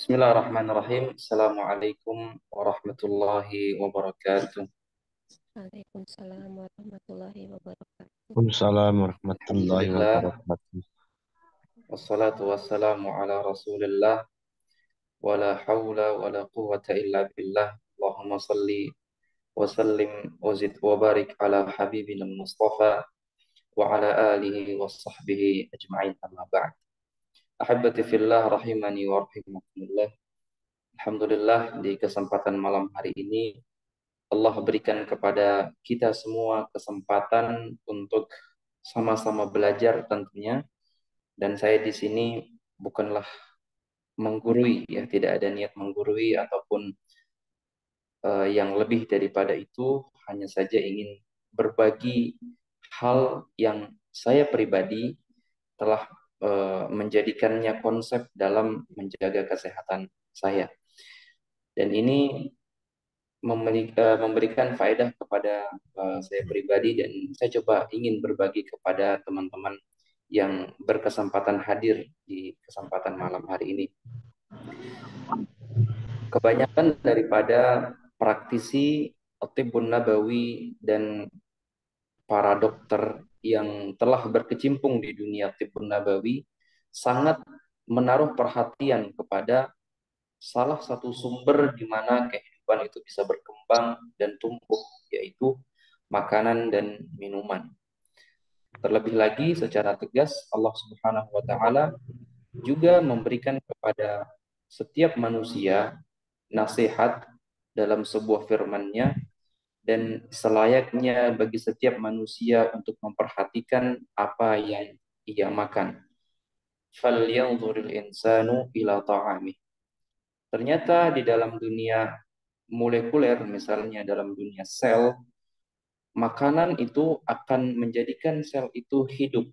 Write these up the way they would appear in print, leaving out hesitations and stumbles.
Bismillahirrahmanirrahim. Assalamualaikum warahmatullahi wabarakatuh. Waalaikumsalam warahmatullahi wabarakatuh. Waalaikumsalam warahmatullahi Alhamdulillah. wabarakatuh. Wassalatu wassalamu ala rasulillah. Wa la hawla wa la quwwata illa billah. Allahumma salli wa sallim wa zid wa barik ala habibina Mustafa wa ala alihi wa sahbihi ajma'in amma ba'd. Ahabbati fillah rahimani wa rahimakumullah. Alhamdulillah di kesempatan malam hari ini Allah berikan kepada kita semua kesempatan untuk sama-sama belajar tentunya, dan saya di sini bukanlah menggurui ya, tidak ada niat menggurui ataupun yang lebih daripada itu, hanya saja ingin berbagi hal yang saya pribadi telah menjadikannya konsep dalam menjaga kesehatan saya, dan ini memberikan faedah kepada saya pribadi, dan saya coba ingin berbagi kepada teman-teman yang berkesempatan hadir di kesempatan malam hari ini. Kebanyakan daripada praktisi Tibun Nabawi dan para dokter yang telah berkecimpung di dunia Tibun Nabawi sangat menaruh perhatian kepada salah satu sumber di mana kehidupan itu bisa berkembang dan tumbuh, yaitu makanan dan minuman. Terlebih lagi secara tegas Allah Subhanahu wa taala juga memberikan kepada setiap manusia nasihat dalam sebuah firman-Nya, dan selayaknya bagi setiap manusia untuk memperhatikan apa yang ia makan. Falyanzuril insanu ila ta'amih. Ternyata di dalam dunia molekuler, misalnya dalam dunia sel, makanan itu akan menjadikan sel itu hidup,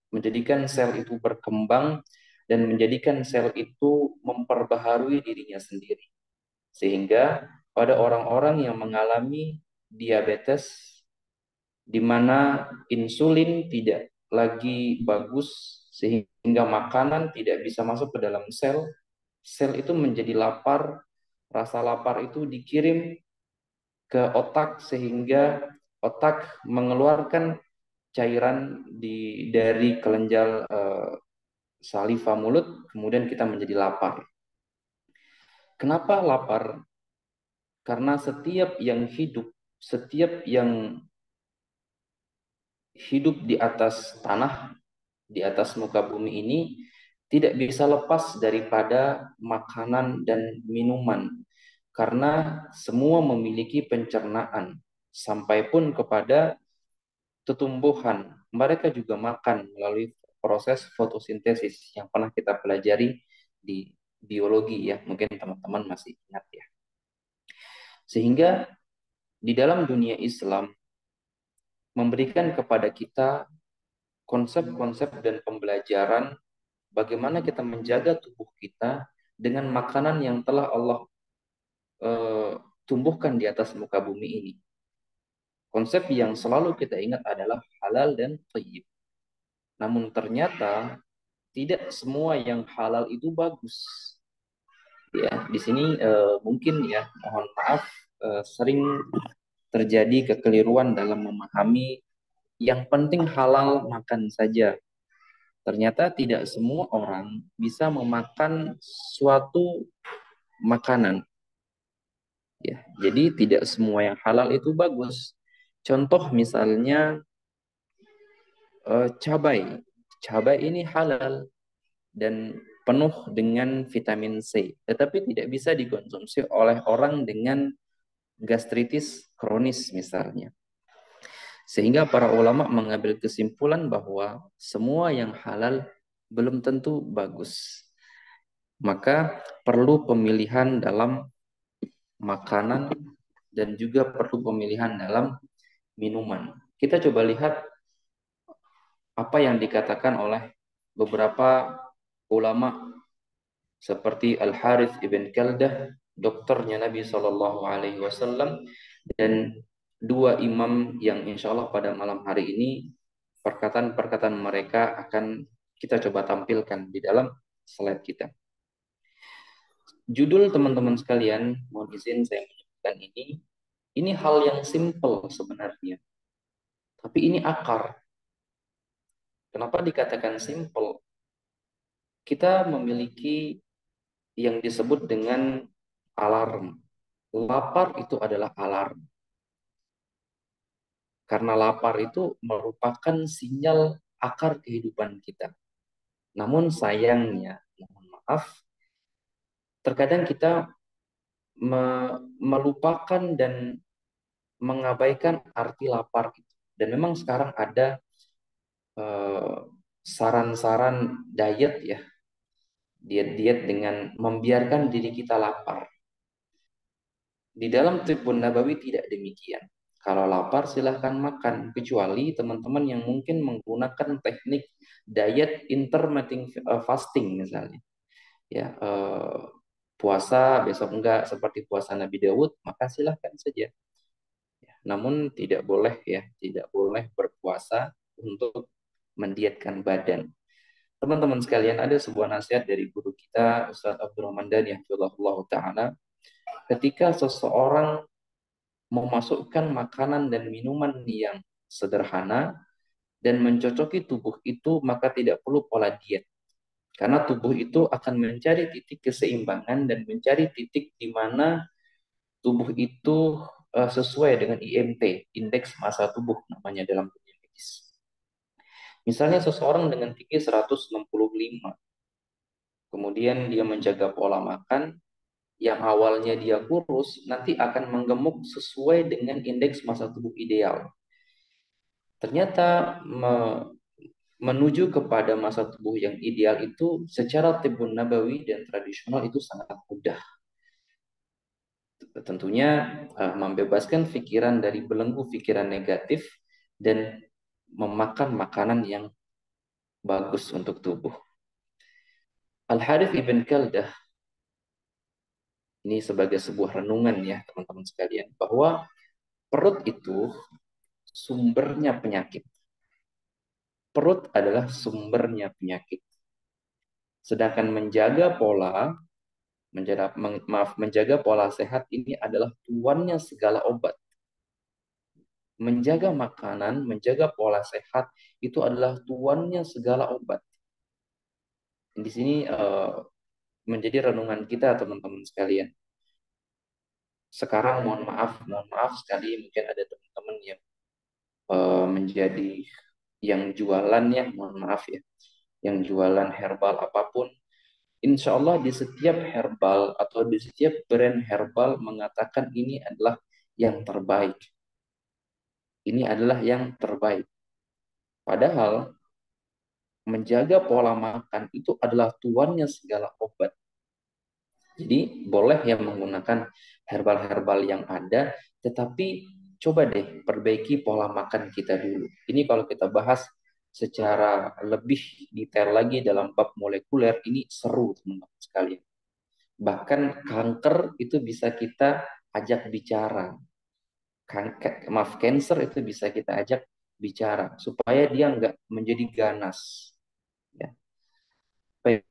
menjadikan sel itu berkembang, dan menjadikan sel itu memperbaharui dirinya sendiri. Sehingga pada orang-orang yang mengalami diabetes, di mana insulin tidak lagi bagus, sehingga makanan tidak bisa masuk ke dalam sel, sel itu menjadi lapar, rasa lapar itu dikirim ke otak sehingga otak mengeluarkan cairan dari kelenjar saliva mulut, kemudian kita menjadi lapar. Kenapa lapar? Karena setiap yang hidup di atas tanah, di atas muka bumi ini, tidak bisa lepas daripada makanan dan minuman, karena semua memiliki pencernaan, sampai pun kepada tumbuhan. Mereka juga makan melalui proses fotosintesis yang pernah kita pelajari di biologi ya, mungkin teman-teman masih ingat ya. Sehingga di dalam dunia Islam memberikan kepada kita konsep-konsep dan pembelajaran bagaimana kita menjaga tubuh kita dengan makanan yang telah Allah tumbuhkan di atas muka bumi ini. Konsep yang selalu kita ingat adalah halal dan thayyib. Namun ternyata tidak semua yang halal itu bagus. Ya, di sini mungkin ya, mohon maaf, sering terjadi kekeliruan dalam memahami yang penting halal makan saja. Ternyata tidak semua orang bisa memakan suatu makanan. Ya, jadi tidak semua yang halal itu bagus. Contoh misalnya cabai. Cabai ini halal dan penuh dengan vitamin C, tetapi tidak bisa dikonsumsi oleh orang dengan gastritis kronis misalnya. Sehingga para ulama mengambil kesimpulan bahwa semua yang halal belum tentu bagus. Maka perlu pemilihan dalam makanan dan juga perlu pemilihan dalam minuman. Kita coba lihat apa yang dikatakan oleh beberapa ulama seperti Al-Harith ibn Kaldah, dokternya Nabi Shallallahu Alaihi Wasallam, dan dua imam yang insya Allah pada malam hari ini perkataan-perkataan mereka akan kita coba tampilkan di dalam slide kita. Judul teman-teman sekalian, mohon izin saya menyebutkan ini hal yang simple sebenarnya, tapi ini akar. Kenapa dikatakan simple? Kita memiliki yang disebut dengan alarm. Lapar itu adalah alarm. Karena lapar itu merupakan sinyal akar kehidupan kita. Namun sayangnya, mohon maaf, terkadang kita melupakan dan mengabaikan arti lapar itu. Dan memang sekarang ada saran-saran diet ya, diet-diet dengan membiarkan diri kita lapar. Di dalam Tibbun Nabawi tidak demikian. Kalau lapar silahkan makan, kecuali teman-teman yang mungkin menggunakan teknik diet intermittent fasting misalnya. Ya, puasa besok enggak seperti puasa Nabi Dawud, maka silahkan saja. Namun tidak boleh ya, tidak boleh berpuasa untuk mendietkan badan. Teman-teman sekalian, ada sebuah nasihat dari guru kita Ustaz Abdurrahman Dani hafizahullah taala, ketika seseorang memasukkan makanan dan minuman yang sederhana dan mencocoki tubuh itu, maka tidak perlu pola diet. Karena tubuh itu akan mencari titik keseimbangan dan mencari titik di mana tubuh itu sesuai dengan IMT, indeks massa tubuh namanya dalam dunia medis. Misalnya seseorang dengan tinggi 165, kemudian dia menjaga pola makan, yang awalnya dia kurus, nanti akan menggemuk sesuai dengan indeks massa tubuh ideal. Ternyata menuju kepada masa tubuh yang ideal itu secara tibbun nabawi dan tradisional itu sangat mudah. Tentunya membebaskan pikiran dari belenggu pikiran negatif dan memakan makanan yang bagus untuk tubuh. Al-Harith ibn Kaldah ini sebagai sebuah renungan ya teman-teman sekalian, bahwa perut itu sumbernya penyakit. Perut adalah sumbernya penyakit. Sedangkan menjaga pola sehat ini adalah tuannya segala obat. Menjaga makanan, menjaga pola sehat itu adalah tuannya segala obat. Di sini menjadi renungan kita teman-teman sekalian. Sekarang mohon maaf sekali mungkin ada teman-teman yang menjadi yang jualannya, mohon maaf ya, yang jualan herbal apapun. Insya Allah di setiap herbal atau di setiap brand herbal mengatakan ini adalah yang terbaik. Ini adalah yang terbaik. Padahal menjaga pola makan itu adalah tuannya segala obat. Jadi boleh yang menggunakan herbal-herbal yang ada, tetapi coba deh perbaiki pola makan kita dulu. Ini kalau kita bahas secara lebih detail lagi dalam bab molekuler, ini seru teman-teman sekalian. Bahkan kanker itu bisa kita ajak bicara. Cancer itu bisa kita ajak bicara supaya dia nggak menjadi ganas. Ya. Baik.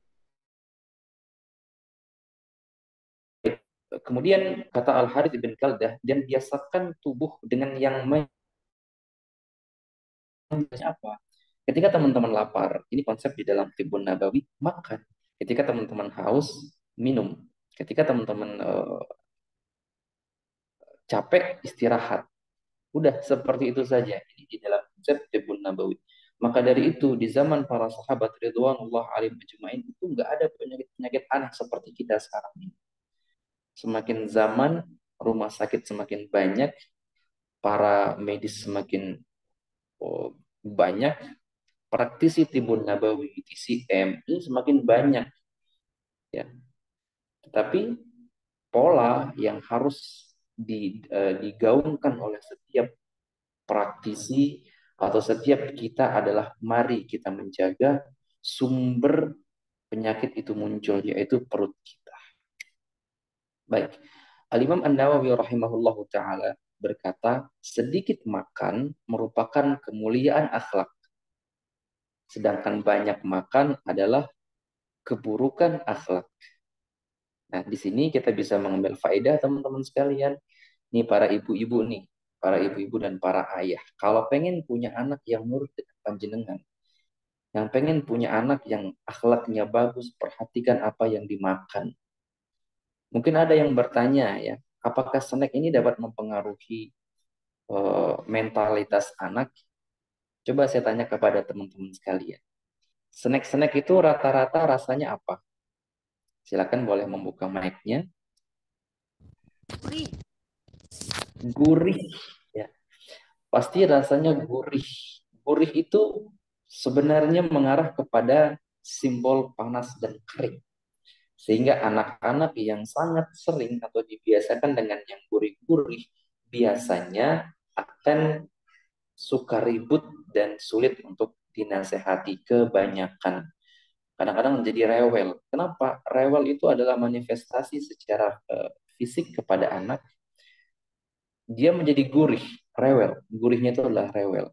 Kemudian kata Al-Harith bin Kaldah, dan biasakan tubuh dengan yang apa? Ketika teman-teman lapar, ini konsep di dalam Tibbun Nabawi, makan. Ketika teman-teman haus, minum. Ketika teman-teman capek, istirahat. Udah seperti itu saja. Ini di dalam konsep Tibbun Nabawi. Maka dari itu di zaman para sahabat Ridwanullah alaihim ajmain itu nggak ada penyakit-penyakit aneh seperti kita sekarang ini. Semakin zaman, rumah sakit semakin banyak, para medis semakin banyak, praktisi Tibbun Nabawi, TCM ini semakin banyak. Ya. Tetapi pola yang harus digaungkan oleh setiap praktisi atau setiap kita adalah mari kita menjaga sumber penyakit itu muncul, yaitu perut kita. Baik, Al-Imam An-Nawawi rahimahullahu ta'ala berkata, sedikit makan merupakan kemuliaan akhlak, sedangkan banyak makan adalah keburukan akhlak. Nah, di sini kita bisa mengambil faedah teman-teman sekalian. Nih para ibu-ibu dan para ayah. Kalau pengen punya anak yang nurut dengan panjenengan, yang pengen punya anak yang akhlaknya bagus, perhatikan apa yang dimakan. Mungkin ada yang bertanya ya, apakah snack ini dapat mempengaruhi mentalitas anak? Coba saya tanya kepada teman-teman sekalian. Snack-snack itu rata-rata rasanya apa? Silakan boleh membuka mic-nya. Gurih. Ya, pasti rasanya gurih. Gurih itu sebenarnya mengarah kepada simbol panas dan kering. Sehingga anak-anak yang sangat sering atau dibiasakan dengan yang gurih-gurih biasanya akan suka ribut dan sulit untuk dinasehati kebanyakan. Kadang-kadang menjadi rewel. Kenapa? Rewel itu adalah manifestasi secara fisik kepada anak. Dia menjadi gurih, rewel. Gurihnya itu adalah rewel.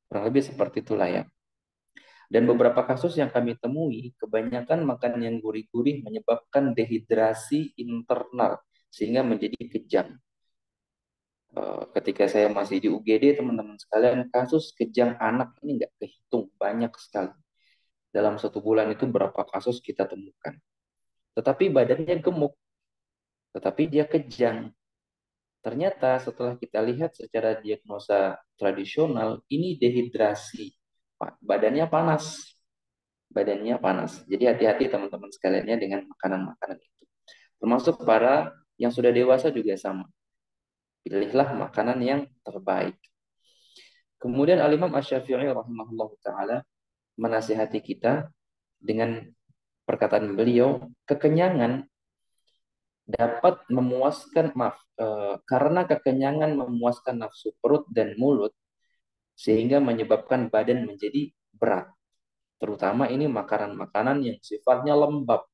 Kurang lebih seperti itulah ya. Dan beberapa kasus yang kami temui, kebanyakan makan yang gurih-gurih menyebabkan dehidrasi internal, sehingga menjadi kejang. Ketika saya masih di UGD, teman-teman sekalian, kasus kejang anak ini nggak kehitung, banyak sekali. Dalam satu bulan itu berapa kasus kita temukan. Tetapi badannya gemuk, tetapi dia kejang. Ternyata setelah kita lihat secara diagnosa tradisional, ini dehidrasi. Badannya panas. Badannya panas. Jadi hati-hati teman-teman sekaliannya dengan makanan-makanan itu. Termasuk para yang sudah dewasa juga sama. Pilihlah makanan yang terbaik. Kemudian Al-Imam Asy-Syafi'i rahimahullah ta'ala menasihati kita dengan perkataan beliau, kekenyangan dapat memuaskan, karena kekenyangan memuaskan nafsu perut dan mulut, sehingga menyebabkan badan menjadi berat. Terutama ini makanan-makanan yang sifatnya lembab.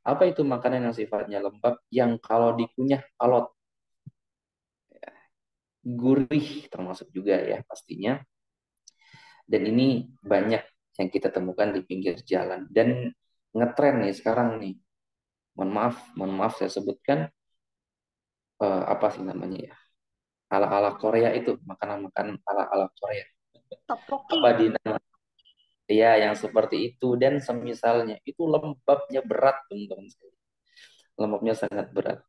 Apa itu makanan yang sifatnya lembab? Yang kalau dikunyah alot, gurih termasuk juga ya pastinya. Dan ini banyak yang kita temukan di pinggir jalan. Dan ngetren nih sekarang nih. Mohon maaf saya sebutkan apa sih namanya ya? Ala-ala Korea itu, makanan-makanan ala-ala Korea. Topoki. Apa di nama? Ya, yang seperti itu dan semisalnya itu lembabnya berat, teman-teman. Lembabnya sangat berat.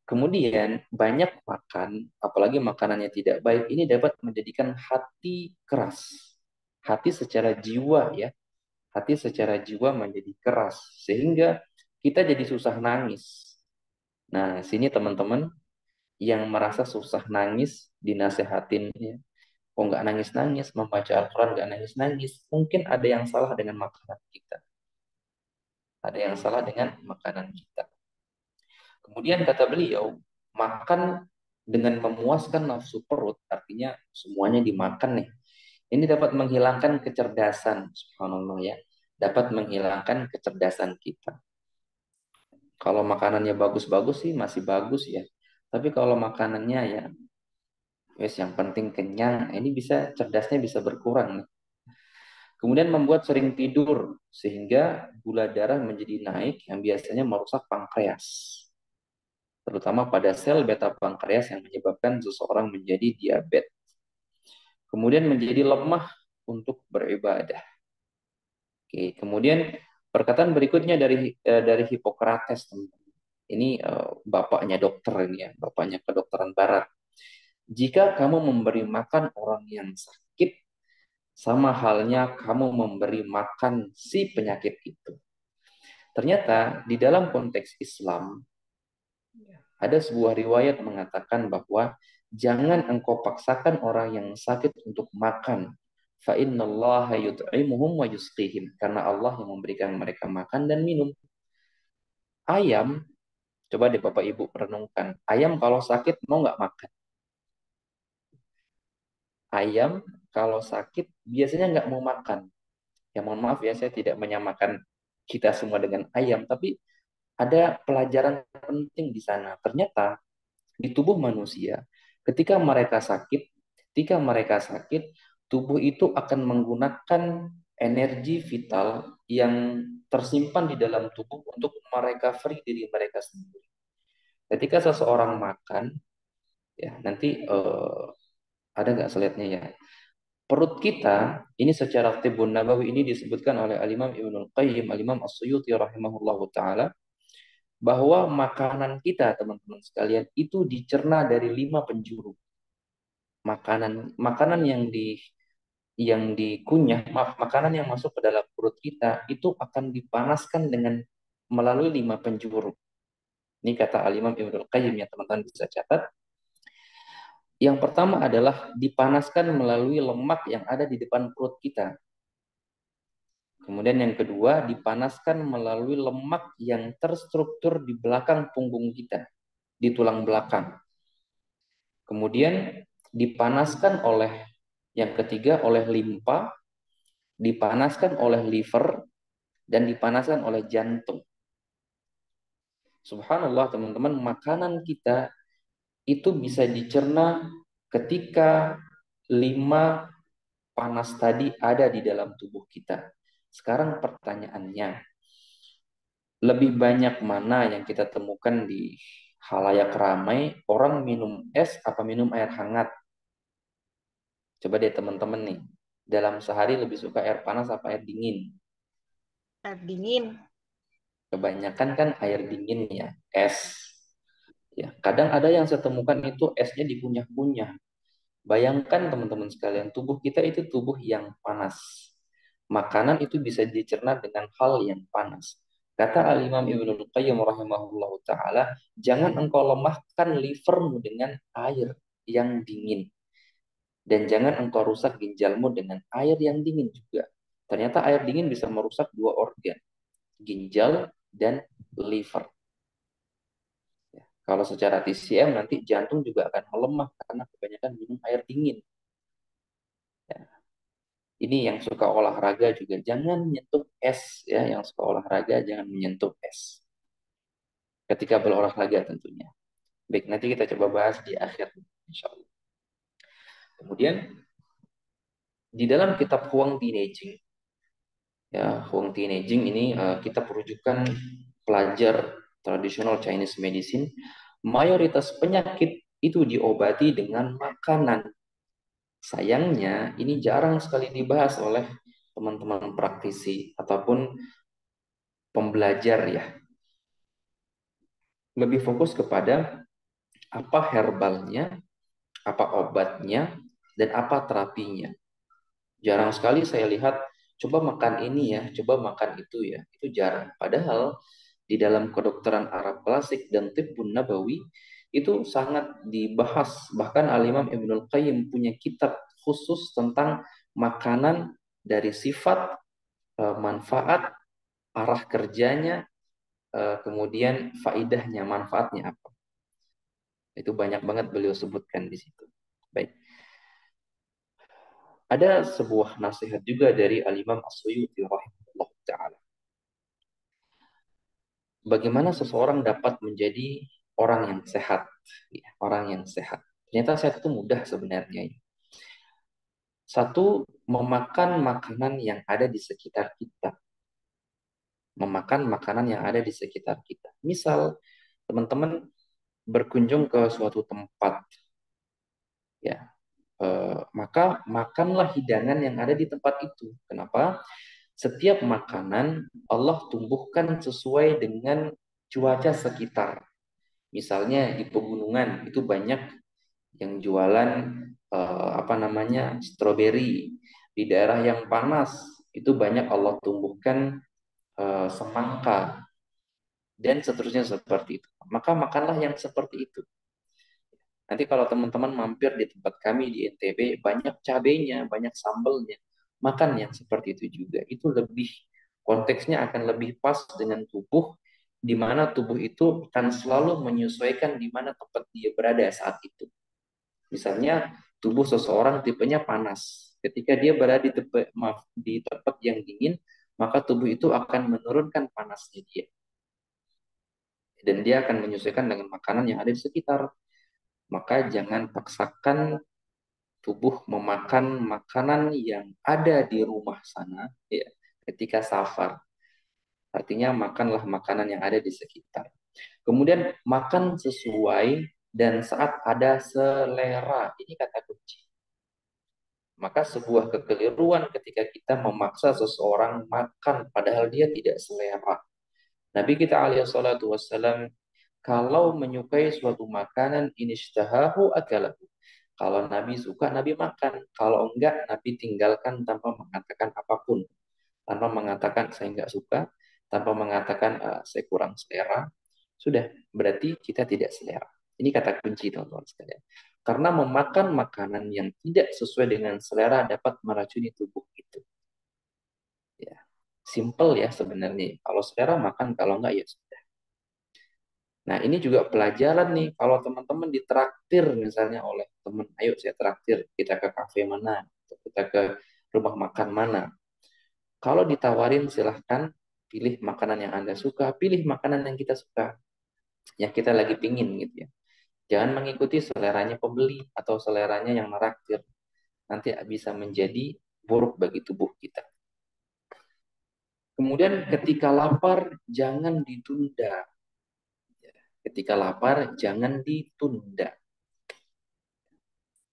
Kemudian banyak makan, apalagi makanannya tidak baik, ini dapat menjadikan hati keras. Hati secara jiwa ya, hati secara jiwa menjadi keras sehingga kita jadi susah nangis. Nah, sini teman-teman yang merasa susah nangis dinasehatin ya. Oh nggak nangis-nangis, membaca Al-Quran nggak nangis-nangis. Mungkin ada yang salah dengan makanan kita. Ada yang salah dengan makanan kita. Kemudian kata beliau, makan dengan memuaskan nafsu perut, artinya semuanya dimakan nih. Ini dapat menghilangkan kecerdasan, subhanallah ya. Dapat menghilangkan kecerdasan kita. Kalau makanannya bagus-bagus sih masih bagus ya. Tapi kalau makanannya ya, wes yang penting kenyang, ini bisa cerdasnya bisa berkurang nih. Kemudian membuat sering tidur sehingga gula darah menjadi naik yang biasanya merusak pankreas. Terutama pada sel beta pankreas yang menyebabkan seseorang menjadi diabetes. Kemudian menjadi lemah untuk beribadah. Oke, kemudian perkataan berikutnya dari Hippocrates, teman-teman. Ini bapaknya dokter ini ya, bapaknya kedokteran barat. Jika kamu memberi makan orang yang sakit, sama halnya kamu memberi makan si penyakit itu. Ternyata di dalam konteks Islam, ada sebuah riwayat mengatakan bahwa jangan engkau paksakan orang yang sakit untuk makan. Fa innallaha yut'imuhum wa yusqihim. Karena Allah yang memberikan mereka makan dan minum. Ayam, coba deh Bapak Ibu renungkan. Ayam kalau sakit mau nggak makan? Ayam kalau sakit biasanya nggak mau makan. Ya mohon maaf ya, saya tidak menyamakan kita semua dengan ayam. Tapi ada pelajaran penting di sana. Ternyata di tubuh manusia, ketika mereka sakit, tubuh itu akan menggunakan energi vital yang tersimpan di dalam tubuh untuk merecovery diri mereka sendiri. Ketika seseorang makan, ya nanti ada nggak slide-nya ya? Perut kita ini secara Tibbun Nabawi ini disebutkan oleh Al-Imam Ibnul Qayyim, Al-Imam As-Suyuti rahimahullahu taala, bahwa makanan kita teman-teman sekalian itu dicerna dari 5 penjuru. Makanan yang dikunyah, maaf, makanan yang masuk ke dalam perut kita itu akan dipanaskan dengan melalui 5 penjuru. Ini kata Al-Imam Ibnul Qayyim ya teman-teman bisa catat. Yang pertama adalah dipanaskan melalui lemak yang ada di depan perut kita. Kemudian yang kedua, dipanaskan melalui lemak yang terstruktur di belakang punggung kita, di tulang belakang. Kemudian dipanaskan oleh yang ketiga oleh limpa, dipanaskan oleh liver, dan dipanaskan oleh jantung. Subhanallah teman-teman, makanan kita itu bisa dicerna ketika 5 panas tadi ada di dalam tubuh kita. Sekarang pertanyaannya, lebih banyak mana yang kita temukan di halayak ramai, orang minum es apa minum air hangat? Coba deh teman-teman nih, dalam sehari lebih suka air panas apa air dingin? Air dingin. Kebanyakan kan air dingin ya, es. Ya, kadang ada yang saya temukan itu esnya dikunyah-kunyah. Bayangkan teman-teman sekalian, tubuh kita itu tubuh yang panas. Makanan itu bisa dicerna dengan hal yang panas. Kata Al-Imam Ibnul Qayyim rahimahullah ta'ala, jangan engkau lemahkan livermu dengan air yang dingin. Dan jangan engkau rusak ginjalmu dengan air yang dingin juga. Ternyata air dingin bisa merusak 2 organ, ginjal dan liver. Kalau secara TCM nanti jantung juga akan melemah karena kebanyakan minum air dingin. Ya. Ini yang suka olahraga juga jangan menyentuh es ya, yang suka olahraga jangan menyentuh es. Ketika berolahraga tentunya. Baik, nanti kita coba bahas di akhir insya Allah. Kemudian di dalam kitab Huang Tinejing, ya Huang Tinejing ini kita perujukan pelajar tradisional Chinese medicine. Mayoritas penyakit itu diobati dengan makanan. Sayangnya ini jarang sekali dibahas oleh teman-teman praktisi ataupun pembelajar ya. Lebih fokus kepada apa herbalnya, apa obatnya, dan apa terapinya. Jarang sekali saya lihat, coba makan ini ya, coba makan itu ya. Itu jarang. Padahal di dalam kedokteran Arab klasik dan Tibbun Nabawi itu sangat dibahas. Bahkan Al-Imam Ibnul Qayyim punya kitab khusus tentang makanan dari sifat, manfaat, arah kerjanya, kemudian faidahnya, manfaatnya apa. Itu banyak banget beliau sebutkan di situ. Baik. Ada sebuah nasihat juga dari Al-Imam As-Suyuti rahimahullah ta'ala. Bagaimana seseorang dapat menjadi orang yang sehat. Ya, orang yang sehat. Ternyata sehat itu mudah sebenarnya. Satu, memakan makanan yang ada di sekitar kita. Memakan makanan yang ada di sekitar kita. Misal, teman-teman berkunjung ke suatu tempat. Ya, maka makanlah hidangan yang ada di tempat itu. Kenapa? Setiap makanan Allah tumbuhkan sesuai dengan cuaca sekitar. Misalnya di pegunungan itu banyak yang jualan stroberi. Di daerah yang panas itu banyak Allah tumbuhkan semangka dan seterusnya seperti itu. Maka makanlah yang seperti itu. Nanti kalau teman-teman mampir di tempat kami di NTB, banyak cabenya, banyak sambelnya. Makan yang seperti itu juga. Itu lebih, konteksnya akan lebih pas dengan tubuh, di mana tubuh itu akan selalu menyesuaikan di mana tempat dia berada saat itu. Misalnya, tubuh seseorang tipenya panas. Ketika dia berada di tempat yang dingin, maka tubuh itu akan menurunkan panasnya dia. Dan dia akan menyesuaikan dengan makanan yang ada di sekitar. Maka jangan paksakan tubuh memakan makanan yang ada di rumah sana, ya, ketika safar. Artinya makanlah makanan yang ada di sekitar. Kemudian makan sesuai dan saat ada selera. Ini kata kunci. Maka sebuah kekeliruan ketika kita memaksa seseorang makan padahal dia tidak selera. Nabi kita alaihi salatu wassalam kalau menyukai suatu makanan inishtahahu akalahu. Kalau Nabi suka, Nabi makan. Kalau enggak, Nabi tinggalkan tanpa mengatakan apapun. Tanpa mengatakan saya enggak suka, tanpa mengatakan saya kurang selera. Sudah, berarti kita tidak selera. Ini kata kunci teman-teman sekalian. Karena memakan makanan yang tidak sesuai dengan selera dapat meracuni tubuh itu. Ya, simple ya sebenarnya. Kalau selera makan, kalau enggak ya sudah. Nah, ini juga pelajaran nih, kalau teman-teman ditraktir misalnya oleh teman, ayo saya traktir, kita ke kafe mana, atau kita ke rumah makan mana. Kalau ditawarin silahkan pilih makanan yang Anda suka, pilih makanan yang kita suka, yang kita lagi pingin gitu ya. Jangan mengikuti seleranya pembeli atau seleranya yang meraktir. Nanti bisa menjadi buruk bagi tubuh kita. Kemudian ketika lapar, jangan ditunda. Ketika lapar, jangan ditunda.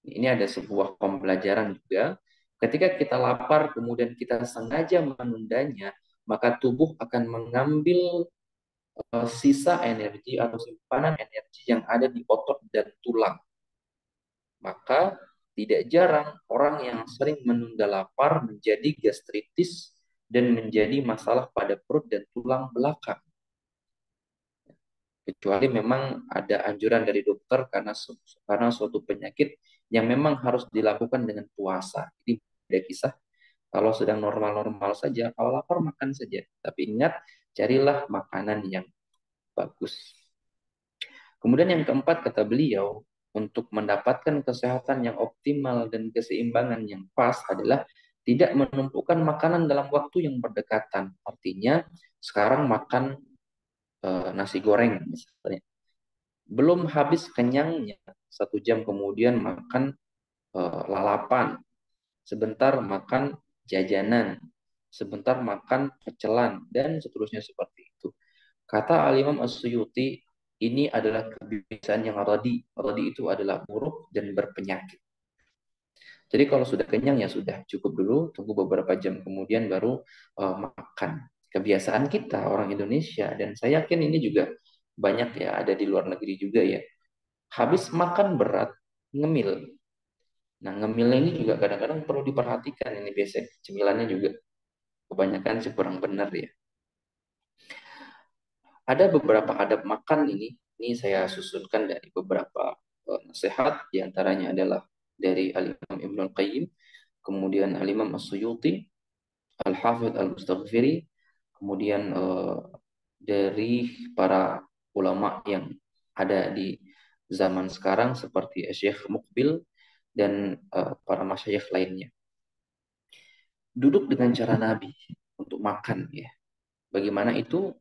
Ini ada sebuah pembelajaran juga. Ketika kita lapar, kemudian kita sengaja menundanya, maka tubuh akan mengambil sisa energi atau simpanan energi yang ada di otot dan tulang. Maka tidak jarang orang yang sering menunda lapar menjadi gastritis dan menjadi masalah pada perut dan tulang belakang. Kecuali memang ada anjuran dari dokter karena suatu penyakit yang memang harus dilakukan dengan puasa. Ini beda kisah. Kalau sedang normal-normal saja, kalau lapar makan saja. Tapi ingat, carilah makanan yang bagus. Kemudian yang keempat kata beliau, untuk mendapatkan kesehatan yang optimal dan keseimbangan yang pas adalah tidak menumpukan makanan dalam waktu yang berdekatan. Artinya sekarang makan nasi goreng misalnya. Belum habis kenyangnya, 1 jam kemudian makan lalapan. Sebentar makan jajanan. Sebentar makan pecelan. Dan seterusnya seperti itu. Kata Al-Imam As-Suyuti, ini adalah kebiasaan yang radi. Radi itu adalah buruk dan berpenyakit. Jadi kalau sudah kenyang ya sudah cukup dulu, tunggu beberapa jam kemudian baru makan. Kebiasaan kita orang Indonesia dan saya yakin ini juga banyak ya ada di luar negeri juga ya. Habis makan berat ngemil. Nah ngemilnya ini juga kadang-kadang perlu diperhatikan ini biasanya cemilannya juga kebanyakan sih kurang benar ya. Ada beberapa adab makan ini saya susunkan dari beberapa nasihat, diantaranya adalah dari Al-Imam Ibnul Qayyim, kemudian Al-Imam As-Suyuti, Al-Hafidh Al-Mustaghfiri, kemudian dari para ulama yang ada di zaman sekarang seperti Syekh Mukbil dan para masyayikh lainnya. Duduk dengan cara Nabi untuk makan ya. Bagaimana itu?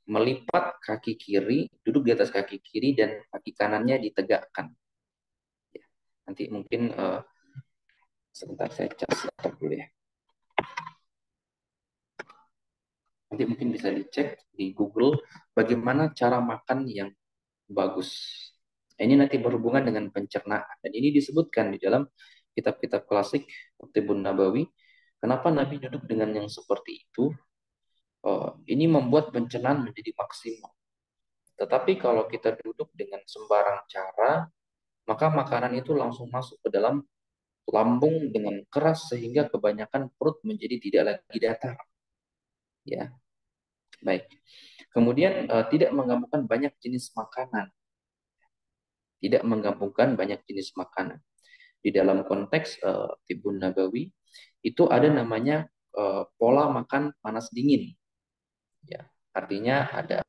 Melipat kaki kiri, duduk di atas kaki kiri dan kaki kanannya ditegakkan. Ya, nanti mungkin sebentar saya cas laptop dulu ya. Nanti mungkin bisa dicek di Google bagaimana cara makan yang bagus. Ini nanti berhubungan dengan pencernaan dan ini disebutkan di dalam kitab-kitab klasik Tibun Nabawi. Kenapa Nabi duduk dengan yang seperti itu? Ini membuat pencernaan menjadi maksimal. Tetapi kalau kita duduk dengan sembarang cara, maka makanan itu langsung masuk ke dalam lambung dengan keras sehingga kebanyakan perut menjadi tidak lagi datar. Ya, baik. Kemudian tidak menggabungkan banyak jenis makanan. Tidak menggabungkan banyak jenis makanan. Di dalam konteks Tibun Nabawi itu ada namanya pola makan panas dingin. Ya, artinya ada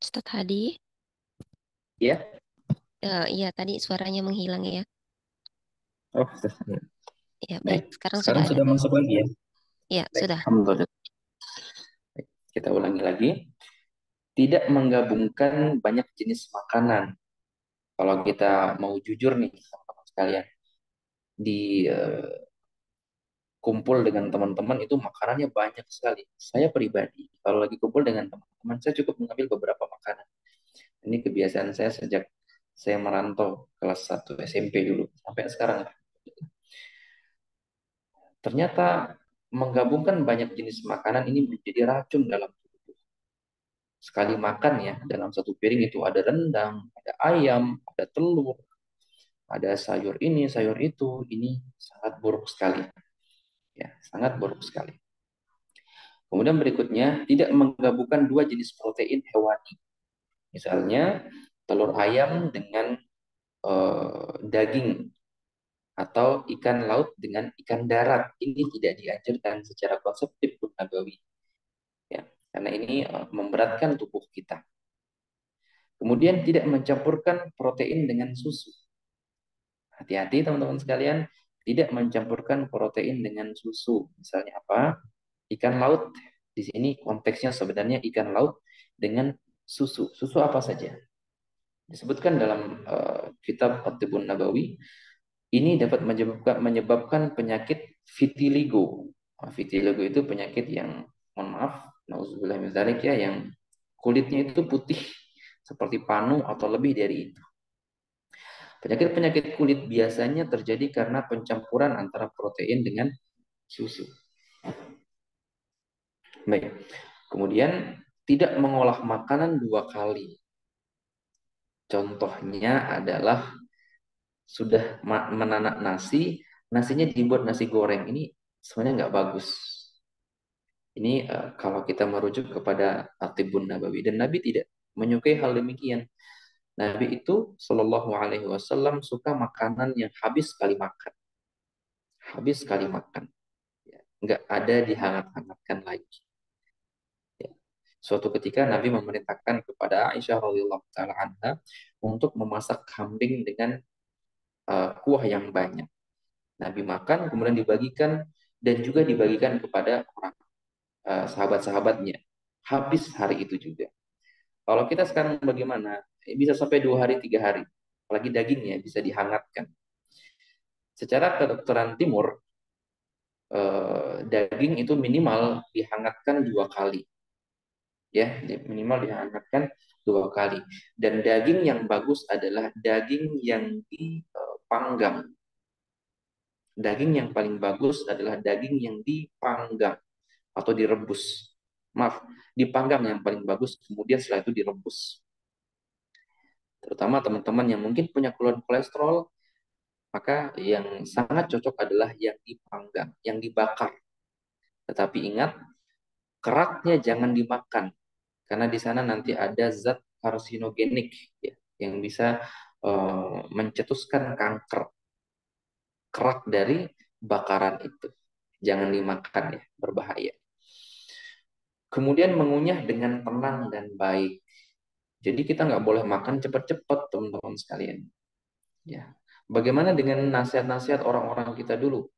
Ustadz Hadi, ya. iya tadi suaranya menghilang ya. Oh, Ya, baik. Baik, Sekarang sudah sekarang ada. sudah masuk lagi ya. Ya, Baik, sudah. alhamdulillah. Baik, kita ulangi lagi. Tidak menggabungkan banyak jenis makanan. Kalau kita mau jujur nih, teman-teman sekalian, di kumpul dengan teman-teman itu makanannya banyak sekali. Saya pribadi, kalau lagi kumpul dengan teman-teman, saya cukup mengambil beberapa makanan. Ini kebiasaan saya sejak saya merantau kelas 1 SMP dulu sampai sekarang. Ternyata menggabungkan banyak jenis makanan ini menjadi racun dalam tubuh. Sekali makan ya, dalam satu piring itu ada rendang, ada ayam, ada telur, ada sayur ini, sayur itu. Ini sangat buruk sekali. Ya, sangat buruk sekali. Kemudian berikutnya, tidak menggabungkan dua jenis protein hewani. Misalnya, telur ayam dengan daging atau ikan laut dengan ikan darat. Ini tidak dianjurkan secara konsep Tibbun Nabawi. Ya, karena ini memberatkan tubuh kita. Kemudian tidak mencampurkan protein dengan susu. Hati-hati teman-teman sekalian, tidak mencampurkan protein dengan susu. Misalnya apa? Ikan laut. Di sini konteksnya sebenarnya ikan laut dengan susu. Susu apa saja? Disebutkan dalam kitab At-Tibbun Nabawi, ini dapat menyebabkan penyakit vitiligo. Vitiligo itu penyakit yang, mohon maaf, nauzubillah min dzalik ya, yang kulitnya itu putih seperti panu atau lebih dari itu. Penyakit-penyakit kulit biasanya terjadi karena pencampuran antara protein dengan susu. Baik. Kemudian tidak mengolah makanan dua kali. Contohnya adalah sudah menanak nasi, nasinya dibuat nasi goreng. Ini sebenarnya nggak bagus. Ini kalau kita merujuk kepada At-Tibbun Nabawi, dan Nabi tidak menyukai hal demikian. Nabi itu Shallallahu Alaihi Wasallam suka makanan yang habis sekali makan, habis sekali makan, ya, nggak ada dihangat-hangatkan lagi. Ya. Suatu ketika Nabi memerintahkan kepada Aisyah radhiyallahu taala anha untuk memasak kambing dengan kuah yang banyak. Nabi makan, kemudian dibagikan dan juga dibagikan kepada orang sahabat-sahabatnya. Habis hari itu juga. Kalau kita sekarang bagaimana? Bisa sampai 2 hari, 3 hari. Apalagi dagingnya bisa dihangatkan. Secara kedokteran timur, daging itu minimal dihangatkan 2 kali. Ya, minimal dihangatkan 2 kali. Dan daging yang bagus adalah daging yang dipanggang. Daging yang paling bagus adalah daging yang dipanggang atau direbus. Maaf, dipanggang yang paling bagus, kemudian setelah itu direbus. Terutama teman-teman yang mungkin punya keluhan kolesterol, maka yang sangat cocok adalah yang dipanggang, yang dibakar. Tetapi ingat, keraknya jangan dimakan, karena di sana nanti ada zat karsinogenik ya, yang bisa mencetuskan kanker. Kerak dari bakaran itu jangan dimakan ya, berbahaya. Kemudian mengunyah dengan tenang dan baik. Jadi kita nggak boleh makan cepat-cepat, teman-teman sekalian. Ya, bagaimana dengan nasihat-nasihat orang-orang kita dulu?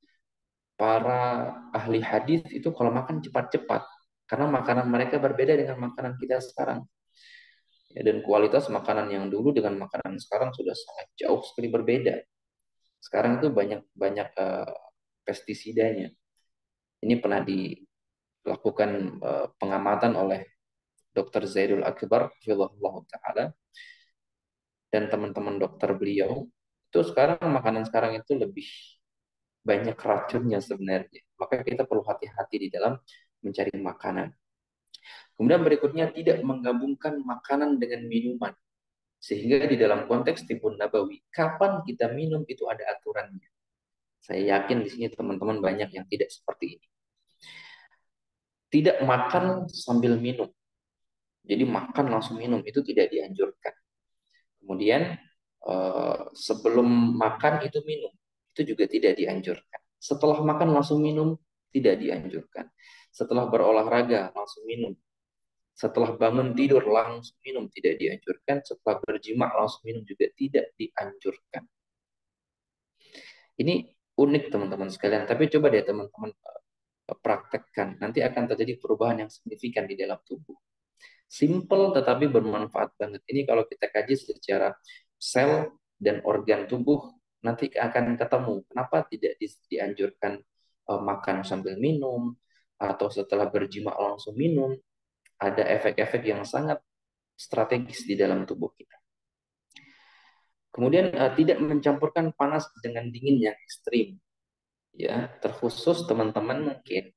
Para ahli hadis itu kalau makan cepat-cepat, karena makanan mereka berbeda dengan makanan kita sekarang. Ya, dan kualitas makanan yang dulu dengan makanan sekarang sudah sangat jauh sekali berbeda. Sekarang itu banyak banyak pestisidanya. Ini pernah dilakukan pengamatan oleh Dr. Zaidul Akbar, Hafizahullah Ta'ala, dan teman-teman dokter beliau. Itu sekarang makanan sekarang itu lebih banyak racunnya sebenarnya. Maka kita perlu hati-hati di dalam mencari makanan. Kemudian berikutnya tidak menggabungkan makanan dengan minuman. Sehingga di dalam konteks Tibbun Nabawi, kapan kita minum itu ada aturannya. Saya yakin di sini teman-teman banyak yang tidak seperti ini. Tidak makan sambil minum. Jadi makan langsung minum itu tidak dianjurkan. Kemudian sebelum makan itu minum, itu juga tidak dianjurkan. Setelah makan langsung minum, tidak dianjurkan. Setelah berolahraga langsung minum. Setelah bangun tidur langsung minum, tidak dianjurkan. Setelah berjima langsung minum juga tidak dianjurkan. Ini unik teman-teman sekalian. Tapi coba deh teman-teman praktekkan. Nanti akan terjadi perubahan yang signifikan di dalam tubuh. Simple tetapi bermanfaat banget. Ini kalau kita kaji secara sel dan organ tubuh, nanti akan ketemu. Kenapa tidak dianjurkan makan sambil minum, atau setelah berjima langsung minum? Ada efek-efek yang sangat strategis di dalam tubuh kita. Kemudian tidak mencampurkan panas dengan dingin yang ekstrim. Ya, terkhusus teman-teman mungkin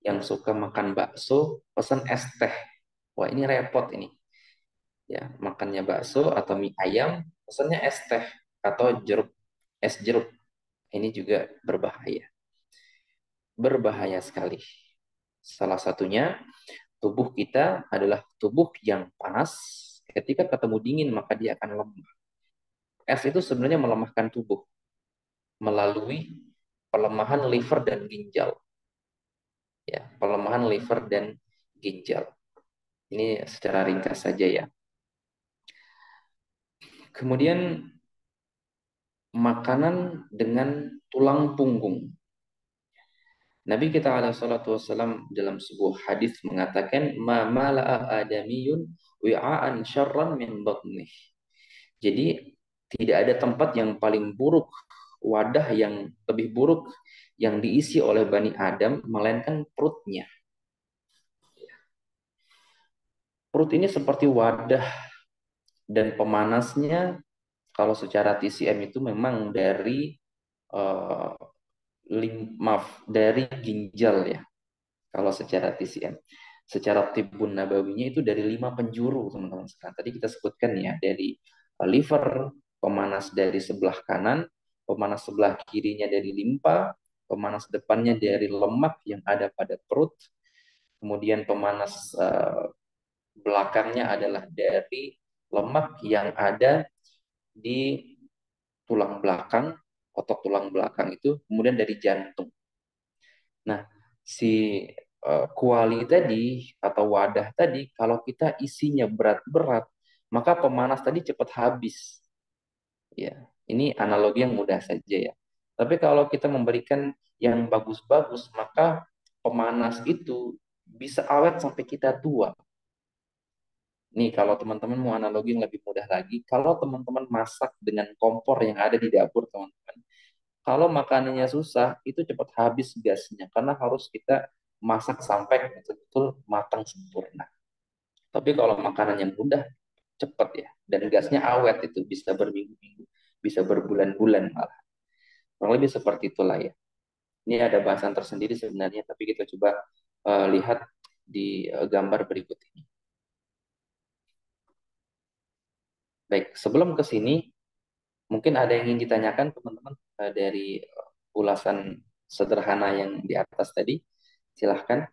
yang suka makan bakso, pesan es teh. Wah, ini repot ini. Ya, makannya bakso atau mie ayam, pesannya es teh atau es jeruk. Ini juga berbahaya. Berbahaya sekali. Salah satunya, tubuh kita adalah tubuh yang panas. Ketika ketemu dingin, maka dia akan lemah. Es itu sebenarnya melemahkan tubuh melalui pelemahan liver dan ginjal. Ya, pelemahan liver dan ginjal. Ini secara ringkas saja ya. Kemudian makanan dengan tulang punggung. Nabi kita alaihi salatu wasallam dalam sebuah hadis mengatakan ma mala'a adamiyun wi'aan syarran min batnih. Jadi tidak ada tempat yang paling buruk, wadah yang lebih buruk yang diisi oleh Bani Adam melainkan perutnya. Perut ini seperti wadah dan pemanasnya kalau secara TCM itu memang dari uh, dari ginjal ya. Kalau secara TCM, secara Tibbun Nabawinya itu dari 5 penjuru teman-teman sekalian. Tadi kita sebutkan ya dari liver, pemanas dari sebelah kanan, pemanas sebelah kirinya dari limpa, pemanas depannya dari lemak yang ada pada perut, kemudian pemanas belakangnya adalah dari lemak yang ada di tulang belakang, otot tulang belakang itu, kemudian dari jantung. Nah, si kuali tadi atau wadah tadi, kalau kita isinya berat-berat, maka pemanas tadi cepat habis. Ya, ini analogi yang mudah saja ya. Tapi kalau kita memberikan yang bagus-bagus, maka pemanas itu bisa awet sampai kita tua. Nih, kalau teman-teman mau analogi yang lebih mudah lagi, kalau teman-teman masak dengan kompor yang ada di dapur, teman-teman, kalau makanannya susah, itu cepat habis gasnya, karena harus kita masak sampai betul-betul matang sempurna. Tapi kalau makanan yang mudah, cepat ya, dan gasnya awet itu bisa berminggu-minggu, bisa berbulan-bulan malah. Kurang lebih seperti itulah ya. Ini ada bahasan tersendiri sebenarnya, tapi kita coba lihat di gambar berikut ini. Baik, sebelum ke sini, mungkin ada yang ingin ditanyakan teman-teman dari ulasan sederhana yang di atas tadi. Silahkan.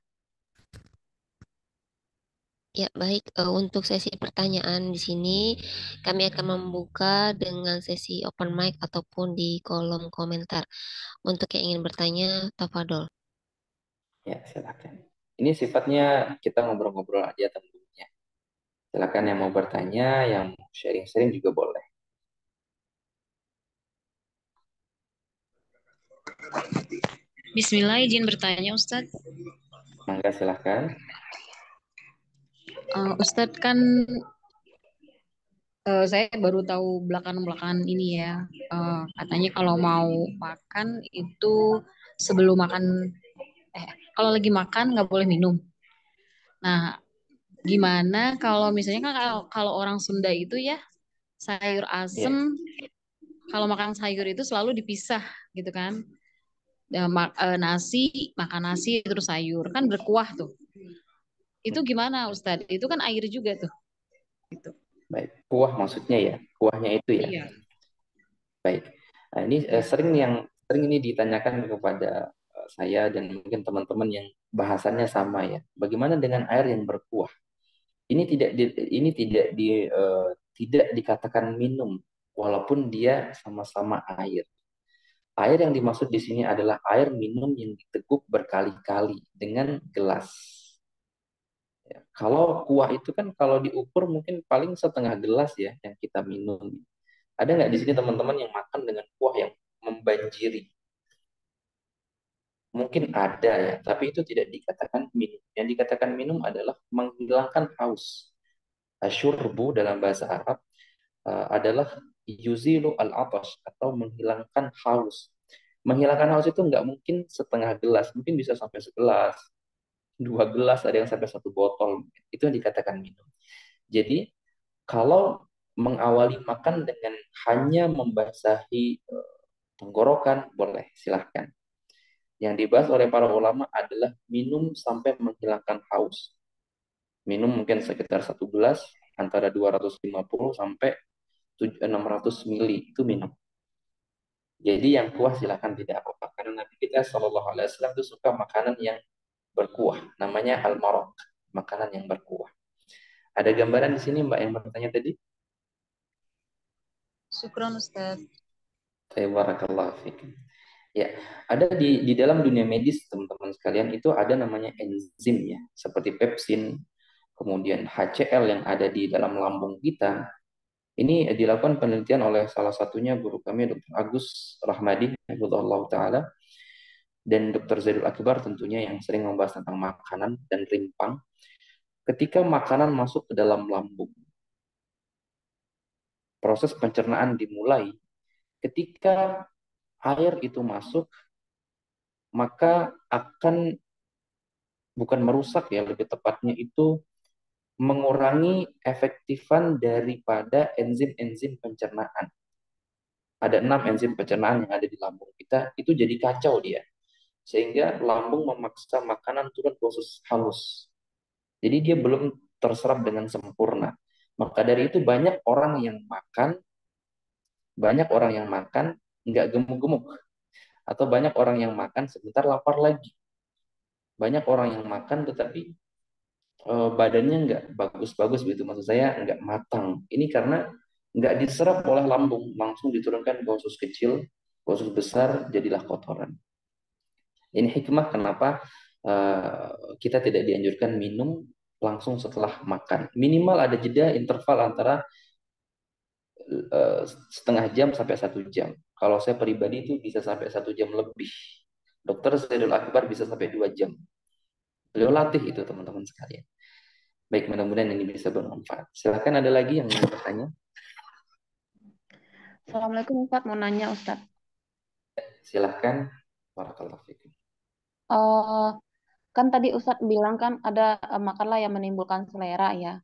Ya, baik. Untuk sesi pertanyaan di sini, kami akan membuka dengan sesi open mic ataupun di kolom komentar. Untuk yang ingin bertanya, tafadhol. Ya, silahkan. Ini sifatnya kita ngobrol-ngobrol aja tentunya. Silakan yang mau bertanya, yang mau sharing-sharing juga boleh. Bismillah, izin bertanya Ustadz. Mangga silahkan. Ustadz kan saya baru tahu belakangan-belakangan ini ya. Katanya kalau mau makan itu sebelum makan, kalau lagi makan nggak boleh minum. Nah, gimana kalau misalnya kan kalau orang Sunda itu ya sayur asem, Ya, kalau makan sayur itu selalu dipisah gitu kan. Nasi, makan nasi terus sayur kan berkuah tuh. Itu gimana Ustadz? Itu kan air juga tuh. Gitu. baik. Kuah maksudnya ya, kuahnya itu ya. Iya. Baik. Nah, ini sering ini ditanyakan kepada saya dan mungkin teman-teman yang bahasannya sama ya. Bagaimana dengan air yang berkuah? Ini tidak dikatakan minum, walaupun dia sama-sama air. Air yang dimaksud di sini adalah air minum yang diteguk berkali-kali dengan gelas. Ya, kalau kuah itu kan kalau diukur mungkin paling setengah gelas ya yang kita minum. Ada nggak di sini teman-teman yang makan dengan kuah yang membanjiri? Mungkin ada ya, tapi itu tidak dikatakan minum. Yang dikatakan minum adalah menghilangkan haus. Asyurbu dalam bahasa Arab adalah yuzilu al-atash atau menghilangkan haus. Menghilangkan haus itu nggak mungkin setengah gelas, mungkin bisa sampai segelas, 2 gelas, ada yang sampai 1 botol. Itu yang dikatakan minum. Jadi kalau mengawali makan dengan hanya membasahi tenggorokan, boleh, silahkan. Yang dibahas oleh para ulama adalah minum sampai menghilangkan haus. Minum mungkin sekitar 1 gelas, antara 250 sampai 600 mili, itu minum. Jadi yang kuah silahkan tidak apa-apa. Karena Nabi kita Shallallahu Alaihi Wasallam itu suka makanan yang berkuah. Namanya al-maraq, makanan yang berkuah. Ada gambaran di sini Mbak yang bertanya tadi? Syukron Ustaz. Barakallahu fikum. Ya, ada di dalam dunia medis teman-teman sekalian itu ada namanya enzim ya, seperti pepsin, kemudian HCl yang ada di dalam lambung kita. Ini dilakukan penelitian oleh salah satunya guru kami Dr. Agus Rahmadi, hafizahullah taala, dan Dr. Zaidul Akbar tentunya yang sering membahas tentang makanan dan rimpang. Ketika makanan masuk ke dalam lambung, proses pencernaan dimulai. Ketika air itu masuk, maka akan bukan merusak ya, lebih tepatnya itu mengurangi efektifan daripada enzim-enzim pencernaan. Ada 6 enzim pencernaan yang ada di lambung kita, itu jadi kacau dia. Sehingga lambung memaksa makanan turun ke usus halus. Jadi dia belum terserap dengan sempurna. Maka dari itu banyak orang yang makan nggak gemuk-gemuk. Atau banyak orang yang makan sebentar lapar lagi. Banyak orang yang makan tetapi badannya nggak bagus-bagus begitu, maksud saya nggak matang. Ini karena nggak diserap oleh lambung, langsung diturunkan ke usus kecil, ke usus besar, jadilah kotoran. Ini hikmah kenapa kita tidak dianjurkan minum langsung setelah makan. Minimal ada jeda interval antara setengah jam sampai 1 jam. Kalau saya pribadi itu bisa sampai 1 jam lebih. Dokter Zaidul Akbar bisa sampai 2 jam. Beliau latih itu teman-teman sekalian. Baik, mudah-mudahan ini bisa bermanfaat. Silakan, ada lagi yang ingin bertanya? Assalamualaikum Ustaz, mau nanya Ustaz. Silahkan. Barakallahu fikum. Eh, kan tadi Ustaz bilang kan ada makanlah yang menimbulkan selera ya.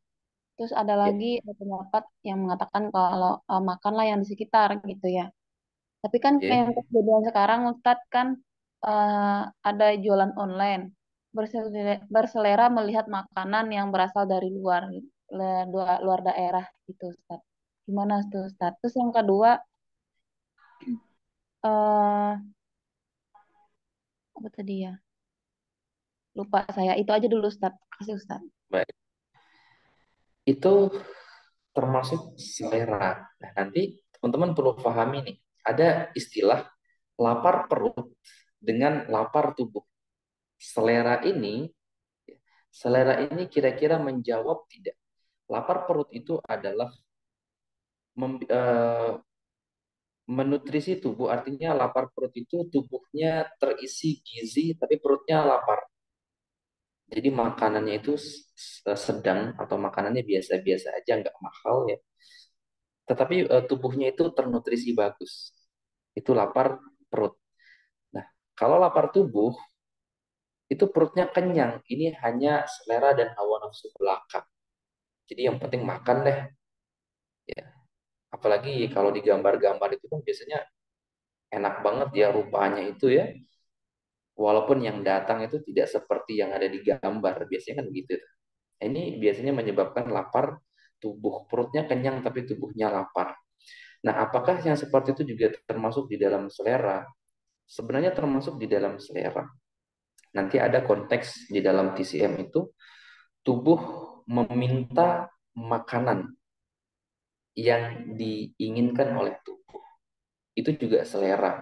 Terus ada Ya, lagi pendapat yang mengatakan kalau makanlah yang di sekitar gitu ya. Tapi kan ya. yang kejadian sekarang Ustadz kan ada jualan online. Berselera melihat makanan yang berasal dari luar, luar daerah gitu Ustadz. Gimana tuh Ustadz? Terus yang kedua, eh apa tadi ya? Lupa saya. Itu aja dulu Ustadz. Kasih Ustadz. Baik. Itu termasuk selera. Nah, nanti teman-teman perlu pahami nih, ada istilah lapar perut dengan lapar tubuh. Selera ini, selera ini kira-kira menjawab tidak? Lapar perut itu adalah menutrisi tubuh, artinya lapar perut itu tubuhnya terisi gizi, tapi perutnya lapar. Jadi makanannya itu sedang atau makanannya biasa-biasa aja, nggak mahal ya. Tetapi tubuhnya itu ternutrisi bagus. Itu lapar perut. Nah, kalau lapar tubuh, itu perutnya kenyang. Ini hanya selera dan hawa nafsu belaka. Jadi yang penting makan deh. Ya. Apalagi kalau di gambar-gambar itu kan biasanya enak banget ya rupanya itu ya. Walaupun yang datang itu tidak seperti yang ada di gambar. Biasanya kan begitu. Nah, ini biasanya menyebabkan lapar tubuh. Perutnya kenyang tapi tubuhnya lapar. Nah, apakah yang seperti itu juga termasuk di dalam selera? Sebenarnya termasuk di dalam selera. Nanti ada konteks di dalam TCM itu, tubuh meminta makanan yang diinginkan oleh tubuh. Itu juga selera.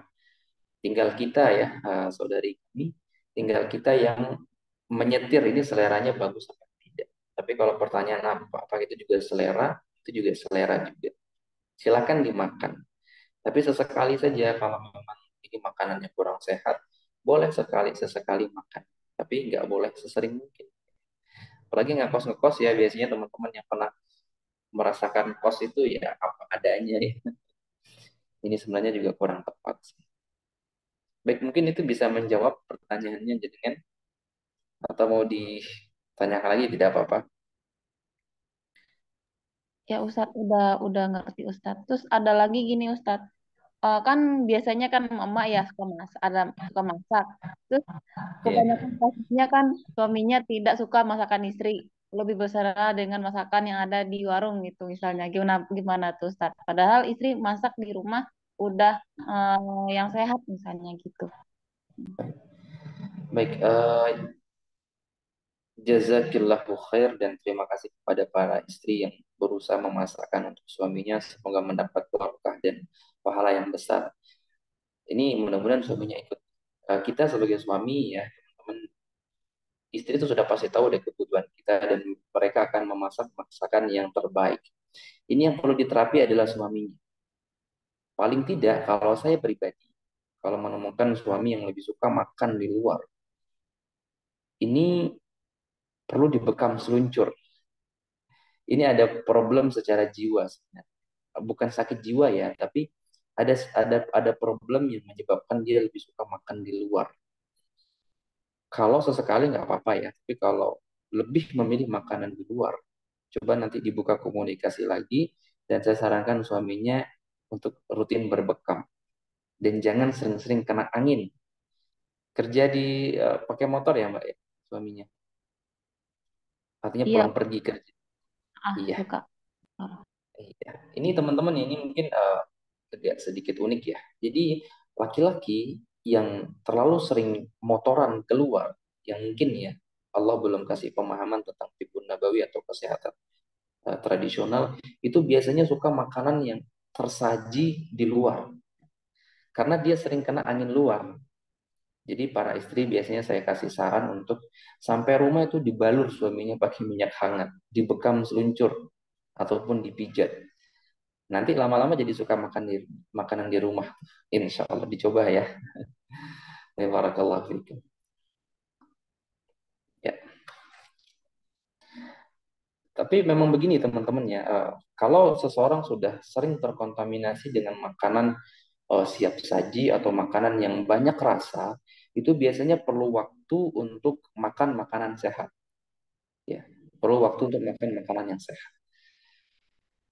Tinggal kita ya, saudari kami, tinggal kita yang menyetir ini seleranya bagus atau tidak. Tapi kalau pertanyaan apa itu juga selera, itu juga selera juga. Silakan dimakan. Tapi sesekali saja kalau memang ini makanannya kurang sehat, boleh sesekali makan, tapi nggak boleh sesering mungkin. Apalagi ngekos-ngekos ya, biasanya teman-teman yang pernah merasakan kos itu ya apa adanya ya. Ini sebenarnya juga kurang tepat sih. Baik, mungkin itu bisa menjawab pertanyaannya jenengan, atau mau ditanyakan lagi tidak apa-apa. Ya Ustadz, udah ngerti Ustadz. Terus ada lagi gini Ustadz. Kan biasanya kan mama ya suka masak, suka masak. Terus Iya. kebanyakan kasusnya kan suaminya tidak suka masakan istri, lebih berserah dengan masakan yang ada di warung gitu misalnya. Gimana gimana tuh Ustadz? Padahal istri masak di rumah udah yang sehat misalnya gitu. Baik, jazakillahu khair dan terima kasih kepada para istri yang berusaha memasakkan untuk suaminya, semoga mendapat berkah dan pahala yang besar. Ini mudah-mudahan suaminya ikut. Kita sebagai suami ya, teman, istri itu sudah pasti tahu deh kebutuhan kita dan mereka akan memasak masakan yang terbaik. Ini yang perlu diterapi adalah suaminya. Paling tidak kalau saya pribadi, kalau menemukan suami yang lebih suka makan di luar, ini perlu dibekam seluncur. Ini ada problem secara jiwa sebenarnya. Bukan sakit jiwa ya, tapi ada problem yang menyebabkan dia lebih suka makan di luar. Kalau sesekali nggak apa-apa ya, tapi kalau lebih memilih makanan di luar, coba nanti dibuka komunikasi lagi dan saya sarankan suaminya untuk rutin berbekam dan jangan sering-sering kena angin. Kerja di pakai motor ya Mbak ya, suaminya. Artinya Iya, pulang pergi kerja. Iya. suka. Iya. Ini teman-teman ini mungkin agak sedikit unik ya. Jadi laki-laki yang terlalu sering motoran keluar, yang mungkin ya Allah belum kasih pemahaman tentang tibbun nabawi atau kesehatan tradisional, itu biasanya suka makanan yang tersaji di luar. Karena dia sering kena angin luar. Jadi para istri biasanya saya kasih saran untuk sampai rumah itu dibalur suaminya pakai minyak hangat, dibekam seluncur ataupun dipijat. Nanti lama-lama jadi suka makan di makanan di rumah. Insya Allah dicoba ya. Barakallahu fiikum. Ya, tapi memang begini teman-teman ya. Kalau seseorang sudah sering terkontaminasi dengan makanan siap saji atau makanan yang banyak rasa, itu biasanya perlu waktu untuk makan makanan sehat. Ya, perlu waktu untuk makan makanan yang sehat.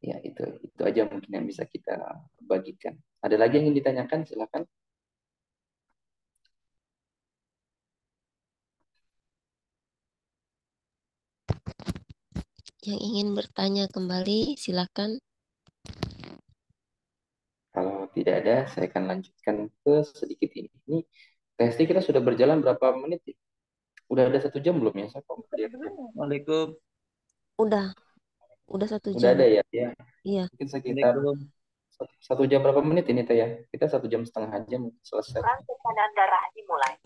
Ya, itu aja mungkin yang bisa kita bagikan. Ada lagi yang ingin ditanyakan? Silakan. Yang ingin bertanya kembali, silakan. Kalau tidak ada, saya akan lanjutkan ke sedikit ini. Ini tesnya kita sudah berjalan berapa menit? Ya? Udah ada 1 jam belum ya? Saya kok melihat. Waalaikum. Udah 1 Udah jam. ada ya? Ya. Iya. Mungkin sekitar Waalaikum. 1 jam berapa menit ini Teh ya? Kita 1,5 jam selesai. Tekanan darah dimulai.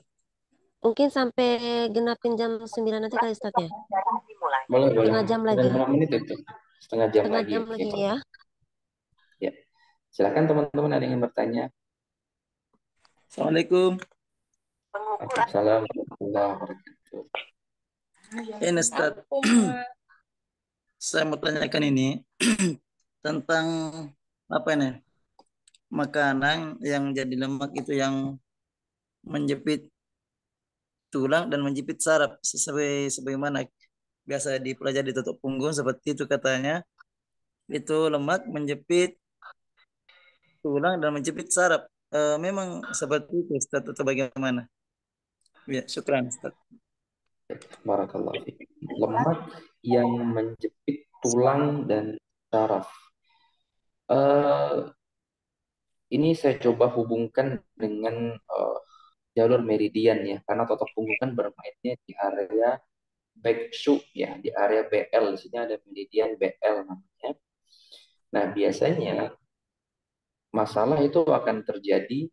Mungkin sampai genapin jam 9 nanti kali Ustaz ya. Darah dimulai. Boleh, boleh. Setengah jam lagi. Berapa menit itu? Setengah jam Setengah lagi. jam lagi Gitu. ya. Ya. Silakan teman-teman ada yang ingin bertanya. Assalamualaikum. Pengukuran Assalamualaikum warahmatullahi wabarakatuh. Ini Ustaz, saya mau tanyakan ini tentang apa ini? Makanan yang jadi lemak itu yang menjepit tulang dan menjepit saraf sebagaimana biasa dipelajari di tutup punggung seperti itu katanya. Itu lemak menjepit tulang dan menjepit saraf. Memang seperti itu Ustaz atau bagaimana? Ya, syukran Ustaz. Barakallahu fiik. Lemak yang menjepit tulang dan saraf. Eh, ini saya coba hubungkan dengan jalur meridian ya, karena totok punggung kan bermainnya di area back shoe ya, di area BL. Di sini ada meridian BL namanya. Nah, biasanya masalah itu akan terjadi,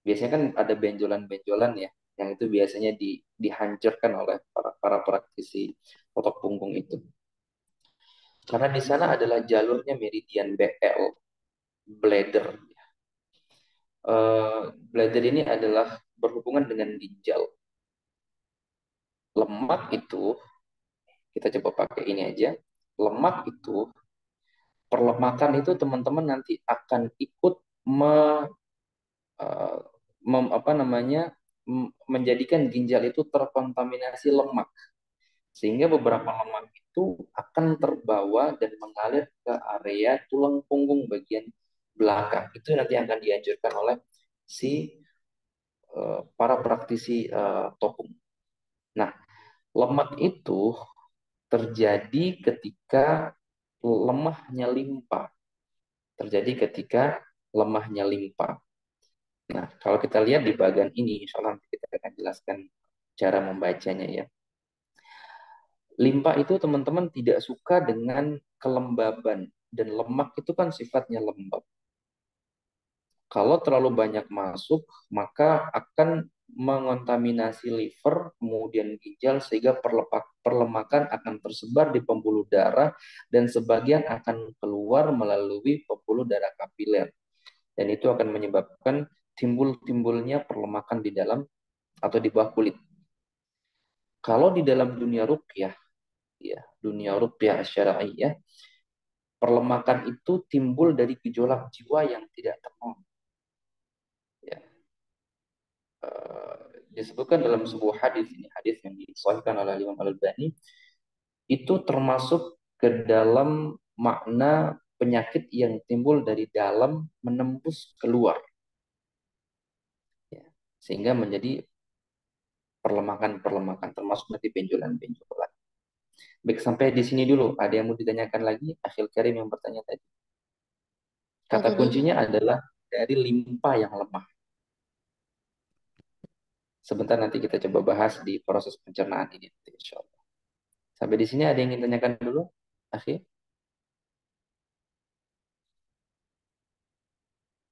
biasanya kan ada benjolan-benjolan ya, yang itu biasanya dihancurkan oleh para praktisi otot punggung itu. Karena di sana adalah jalurnya meridian BL, bladder. Bladder ini adalah berhubungan dengan ginjal. Lemak itu, kita coba pakai ini aja. Lemak itu, perlemakan itu teman-teman nanti akan ikut eh, menjadikan ginjal itu terkontaminasi lemak. Sehingga beberapa lemak itu akan terbawa dan mengalir ke area tulang punggung bagian belakang. Itu nanti akan dianjurkan oleh si para praktisi topung. Nah, lemak itu terjadi ketika lemahnya limpa. Terjadi ketika lemahnya limpa. Nah, kalau kita lihat di bagian ini, insya Allah nanti kita akan jelaskan cara membacanya ya. Limpa itu teman-teman tidak suka dengan kelembaban. Dan lemak itu kan sifatnya lembab. Kalau terlalu banyak masuk, maka akan mengontaminasi liver, kemudian ginjal, sehingga perlemakan akan tersebar di pembuluh darah, dan sebagian akan keluar melalui pembuluh darah kapiler. Dan itu akan menyebabkan timbulnya perlemakan di dalam atau di bawah kulit. Kalau di dalam dunia ruqyah, ya, dunia ruqyah syar'iyah, perlemakan itu timbul dari gejolak jiwa yang tidak tenang. Ya. Disebutkan dalam sebuah hadis, ini hadis yang disahihkan oleh Imam Al-Albani, itu termasuk ke dalam makna penyakit yang timbul dari dalam menembus keluar. Ya. Sehingga menjadi perlemakan-perlemakan, termasuk nanti benjolan-benjolan. Baik, sampai di sini dulu. Ada yang mau ditanyakan lagi? Akhil Karim yang bertanya tadi. Kata kuncinya adalah dari limpa yang lemah. Sebentar nanti kita coba bahas di proses pencernaan ini, insya Allah. Sampai di sini ada yang ingin tanyakan dulu, Akhil?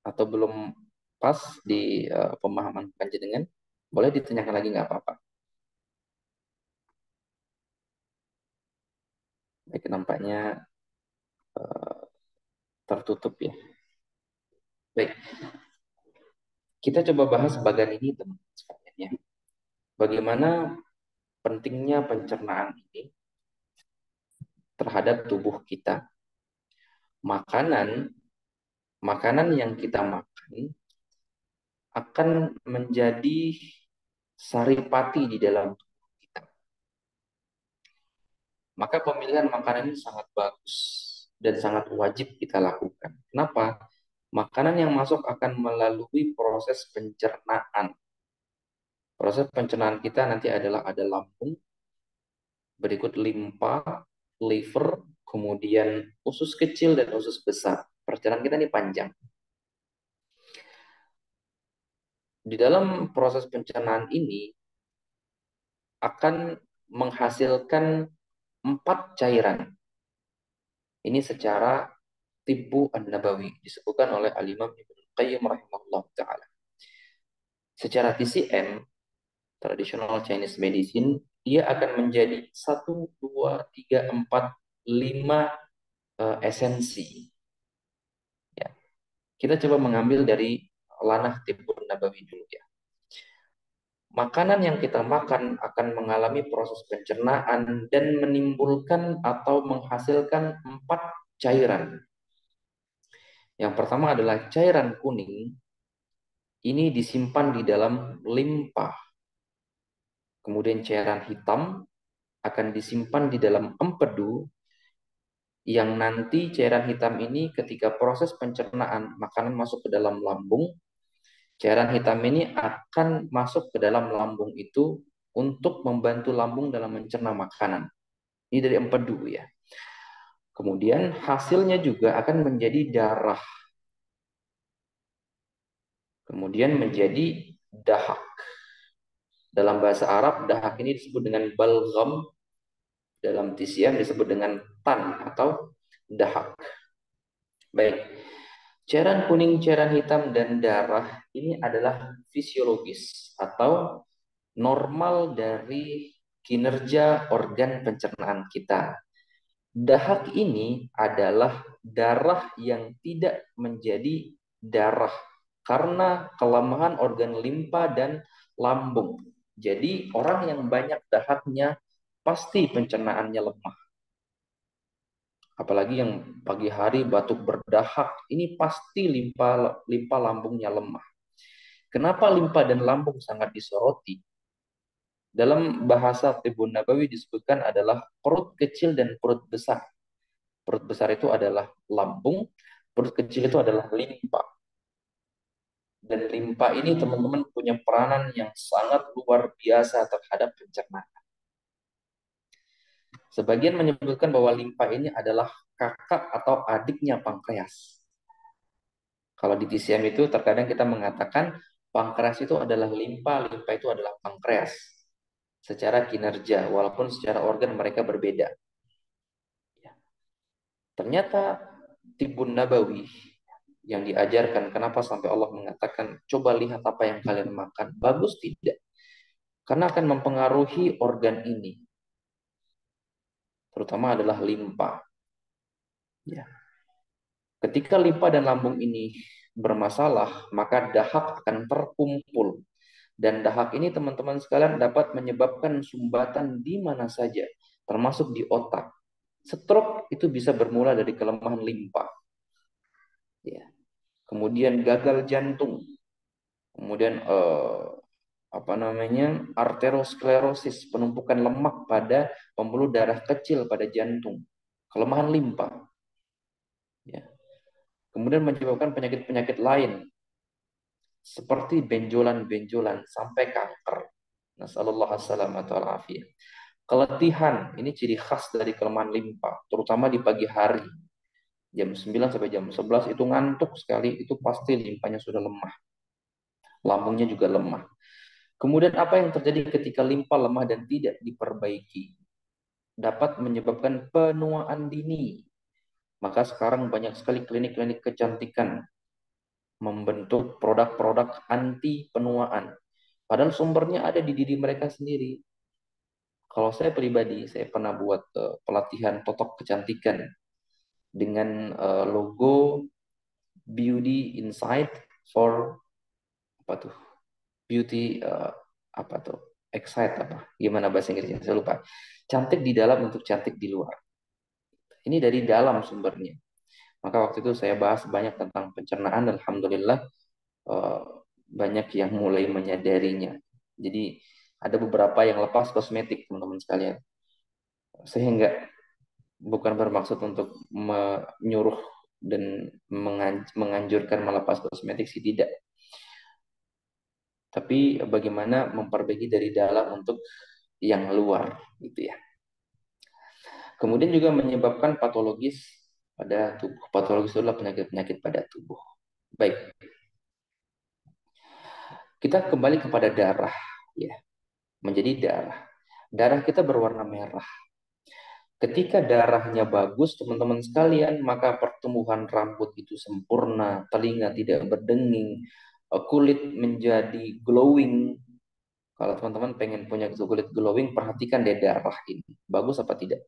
Atau belum pas di pemahaman panjenengan? Boleh ditanyakan lagi, nggak apa-apa. Baik, nampaknya tertutup ya. Baik, kita coba bahas bagian ini teman-teman sekalian ya. Bagaimana pentingnya pencernaan ini terhadap tubuh kita. Makanan yang kita makan akan menjadi saripati di dalam tubuh kita. Maka pemilihan makanan ini sangat bagus dan sangat wajib kita lakukan. Kenapa? Makanan yang masuk akan melalui proses pencernaan. Proses pencernaan kita nanti adalah ada lambung, berikut limpa, liver, kemudian usus kecil dan usus besar. Pencernaan kita ini panjang. Di dalam proses pencernaan ini akan menghasilkan 4 cairan. Ini secara Tibbu An-Nabawi disebutkan oleh Al-Imam Ibnu Qayyim rahimahullah ta'ala. Secara TCM, Traditional Chinese Medicine, dia akan menjadi 1, 2, 3, 4, 5 esensi. Ya. Kita coba mengambil dari lanah Tibbu An-Nabawi dulu ya. Makanan yang kita makan akan mengalami proses pencernaan dan menimbulkan atau menghasilkan 4 cairan. Yang pertama adalah cairan kuning. Ini disimpan di dalam limpa. Kemudian cairan hitam akan disimpan di dalam empedu, yang nanti cairan hitam ini ketika proses pencernaan makanan masuk ke dalam lambung, cairan hitam ini akan masuk ke dalam lambung itu untuk membantu lambung dalam mencerna makanan. Ini dari empedu ya. Kemudian hasilnya juga akan menjadi darah. Kemudian menjadi dahak. Dalam bahasa Arab, dahak ini disebut dengan balgham. Dalam TCM disebut dengan tan atau dahak. Baik. Cairan kuning, cairan hitam, dan darah ini adalah fisiologis atau normal dari kinerja organ pencernaan kita. Dahak ini adalah darah yang tidak menjadi darah karena kelemahan organ limpa dan lambung. Jadi orang yang banyak dahaknya pasti pencernaannya lemah. Apalagi yang pagi hari batuk berdahak, ini pasti limpa lambungnya lemah. Kenapa limpa dan lambung sangat disoroti? Dalam bahasa Tibbun Nabawi disebutkan adalah perut kecil dan perut besar. Perut besar itu adalah lambung, perut kecil itu adalah limpa. Dan limpa ini teman-teman punya peranan yang sangat luar biasa terhadap pencernaan. Sebagian menyebutkan bahwa limpa ini adalah kakak atau adiknya pankreas. Kalau di TCM itu terkadang kita mengatakan pankreas itu adalah limpa, limpa itu adalah pankreas. Secara kinerja, walaupun secara organ mereka berbeda. Ternyata Tibbun Nabawi yang diajarkan, kenapa sampai Allah mengatakan, coba lihat apa yang kalian makan. Bagus tidak? Karena akan mempengaruhi organ ini. Terutama adalah limpa. Ya. Ketika limpa dan lambung ini bermasalah, maka dahak akan terkumpul. Dan dahak ini teman-teman sekalian dapat menyebabkan sumbatan di mana saja, termasuk di otak. Stroke itu bisa bermula dari kelemahan limpa. Ya. Kemudian gagal jantung. Kemudian arteriosklerosis, penumpukan lemak pada pembuluh darah kecil pada jantung. Kelemahan limpa. Ya. Kemudian menyebabkan penyakit-penyakit lain seperti benjolan-benjolan sampai kanker. Nasallallahu alaihi wasallam. Keletihan, ini ciri khas dari kelemahan limpa, terutama di pagi hari. Jam 9 sampai jam 11 itu ngantuk sekali, itu pasti limpanya sudah lemah. Lambungnya juga lemah. Kemudian apa yang terjadi ketika limpa lemah dan tidak diperbaiki? Dapat menyebabkan penuaan dini. Maka sekarang banyak sekali klinik-klinik kecantikan membentuk produk-produk anti penuaan. Padahal sumbernya ada di diri mereka sendiri. Kalau saya pribadi, saya pernah buat pelatihan totok kecantikan dengan logo Beauty Insight for apa tuh? Beauty apa tuh? Excite apa? Gimana bahasa Inggrisnya? Saya lupa. Cantik di dalam untuk cantik di luar. Ini dari dalam sumbernya. Maka waktu itu saya bahas banyak tentang pencernaan. Alhamdulillah banyak yang mulai menyadarinya. Jadi ada beberapa yang lepas kosmetik, teman-teman sekalian. Sehingga bukan bermaksud untuk menyuruh dan menganjurkan melepas kosmetik sih, tidak. Tapi bagaimana memperbaiki dari dalam untuk yang luar, gitu ya. Kemudian juga menyebabkan patologis pada tubuh. Patologis itu adalah penyakit-penyakit pada tubuh. Baik. Kita kembali kepada darah, ya. Menjadi darah. Darah kita berwarna merah. Ketika darahnya bagus, teman-teman sekalian, maka pertumbuhan rambut itu sempurna, telinga tidak berdenging, kulit menjadi glowing. Kalau teman-teman pengen punya kulit glowing, perhatikan deh darah ini. Bagus apa tidak?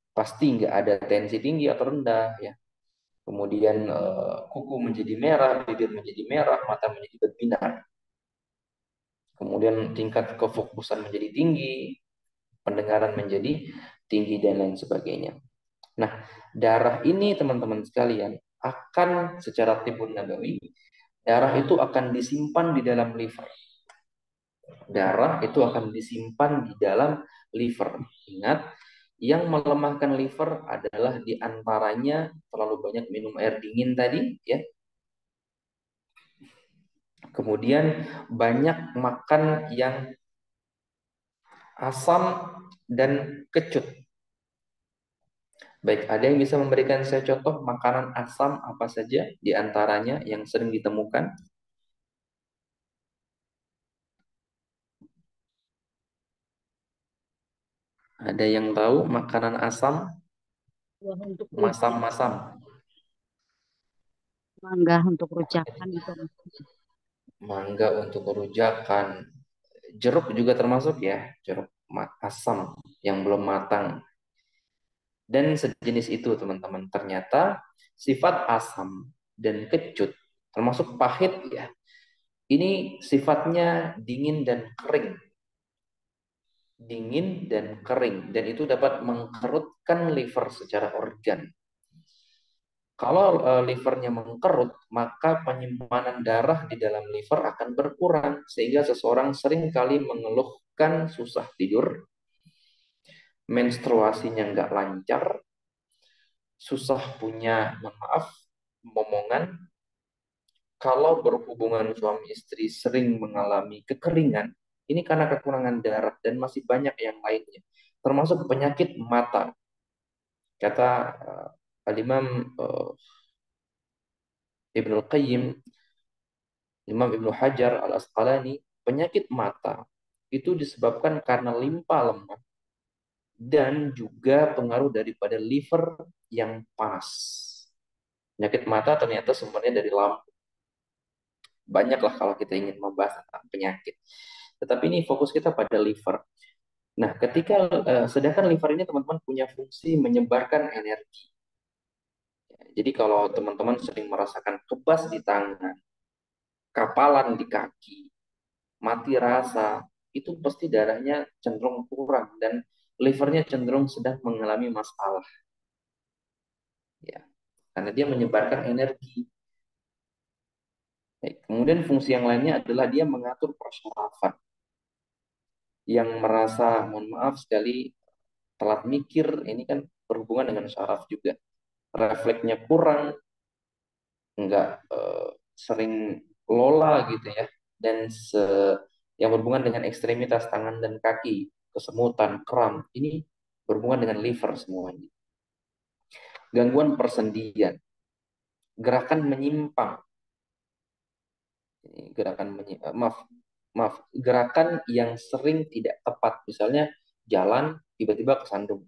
Pasti nggak ada tensi tinggi atau rendah, ya. Kemudian kuku menjadi merah, bibir menjadi merah, mata menjadi berbinar. Kemudian tingkat kefokusan menjadi tinggi, pendengaran menjadi tinggi, dan lain sebagainya. Nah, darah ini teman-teman sekalian akan secara Tibbun Nabawi, darah itu akan disimpan di dalam liver. Darah itu akan disimpan di dalam liver. Ingat, yang melemahkan liver adalah diantaranya terlalu banyak minum air dingin tadi, ya. Kemudian banyak makan yang asam dan kecut. Baik, ada yang bisa memberikan saya contoh makanan asam apa saja di antaranya yang sering ditemukan? Ada yang tahu makanan asam? Untuk Masam-masam. mangga untuk rujakan itu. Mangga untuk rujakan. Jeruk juga termasuk ya, jeruk asam yang belum matang. Dan sejenis itu teman-teman. Ternyata sifat asam dan kecut termasuk pahit ya. Ini sifatnya dingin dan kering. Dingin dan kering, dan itu dapat mengkerutkan liver secara organ. Kalau livernya mengkerut, maka penyimpanan darah di dalam liver akan berkurang, sehingga seseorang sering kali mengeluhkan susah tidur, menstruasinya nggak lancar, susah punya, mohon maaf, momongan. Kalau berhubungan suami istri sering mengalami kekeringan, ini karena kekurangan darah dan masih banyak yang lainnya, termasuk penyakit mata. Kata Al-Imam Ibnul Qayyim, Imam Ibnu Hajar Al-Asqalani, penyakit mata itu disebabkan karena limpa lemah dan juga pengaruh daripada liver yang panas. Penyakit mata ternyata sumbernya dari lampu. Banyaklah kalau kita ingin membahas tentang penyakit. Tetapi ini fokus kita pada liver. Nah, sedangkan liver ini teman-teman punya fungsi menyebarkan energi. Jadi kalau teman-teman sering merasakan kebas di tangan, kapalan di kaki, mati rasa, itu pasti darahnya cenderung kurang dan livernya cenderung sedang mengalami masalah. Ya, karena dia menyebarkan energi. Kemudian fungsi yang lainnya adalah dia mengatur persyarafan. Yang merasa, mohon maaf sekali, telat mikir, ini kan berhubungan dengan syaraf juga. Refleksnya kurang, nggak sering lola gitu ya, dan yang berhubungan dengan ekstremitas tangan dan kaki, kesemutan, kram, ini berhubungan dengan liver semuanya. Gangguan persendian, gerakan menyimpang, gerakan yang sering tidak tepat, misalnya jalan tiba-tiba kesandung,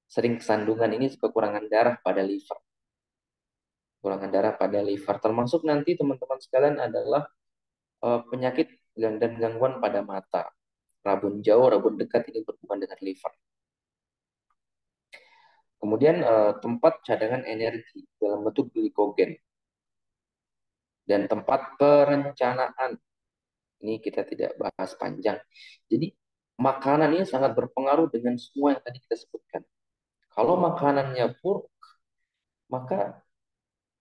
sering kesandungan, ini kekurangan darah pada liver. Kekurangan darah pada liver, termasuk nanti teman-teman sekalian adalah penyakit dan gangguan pada mata. Rabun jauh, rabun dekat, ini berhubungan dengan liver. Kemudian tempat cadangan energi dalam bentuk glikogen. Dan tempat perencanaan. Ini kita tidak bahas panjang. Jadi makanan ini sangat berpengaruh dengan semua yang tadi kita sebutkan. Kalau makanannya buruk, maka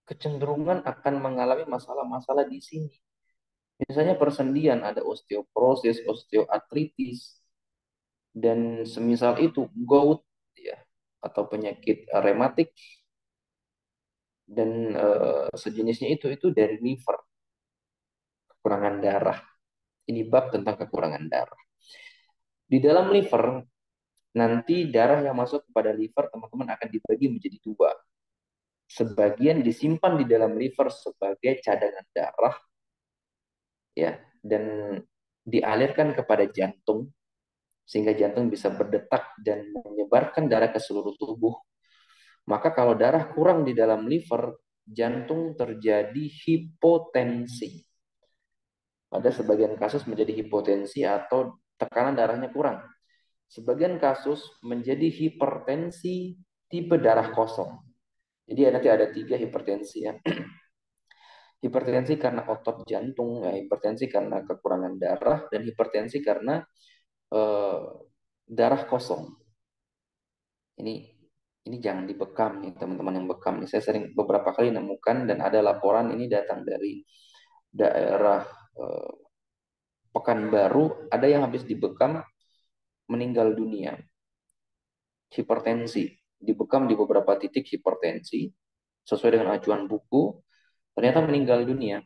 kecenderungan akan mengalami masalah-masalah di sini. Misalnya persendian, ada osteoporosis, osteoartritis, dan semisal itu gout ya, atau penyakit rematik dan sejenisnya itu dari liver, kekurangan darah. Ini bab tentang kekurangan darah. Di dalam liver nanti darah yang masuk kepada liver teman-teman akan dibagi menjadi dua. Sebagian disimpan di dalam liver sebagai cadangan darah ya, dan dialirkan kepada jantung sehingga jantung bisa berdetak dan menyebarkan darah ke seluruh tubuh. Maka kalau darah kurang di dalam liver, jantung terjadi hipotensi. Pada sebagian kasus menjadi hipotensi atau tekanan darahnya kurang. Sebagian kasus menjadi hipertensi tipe darah kosong. Jadi nanti ada 3 hipertensi ya. Hipertensi karena otot jantung, ya, hipertensi karena kekurangan darah, dan hipertensi karena darah kosong. Ini jangan dibekam nih teman-teman yang bekam nih. Saya sering beberapa kali nemukan dan ada laporan ini datang dari daerah Pekanbaru, ada yang habis dibekam meninggal dunia. Hipertensi, dibekam di beberapa titik hipertensi sesuai dengan acuan buku, ternyata meninggal dunia.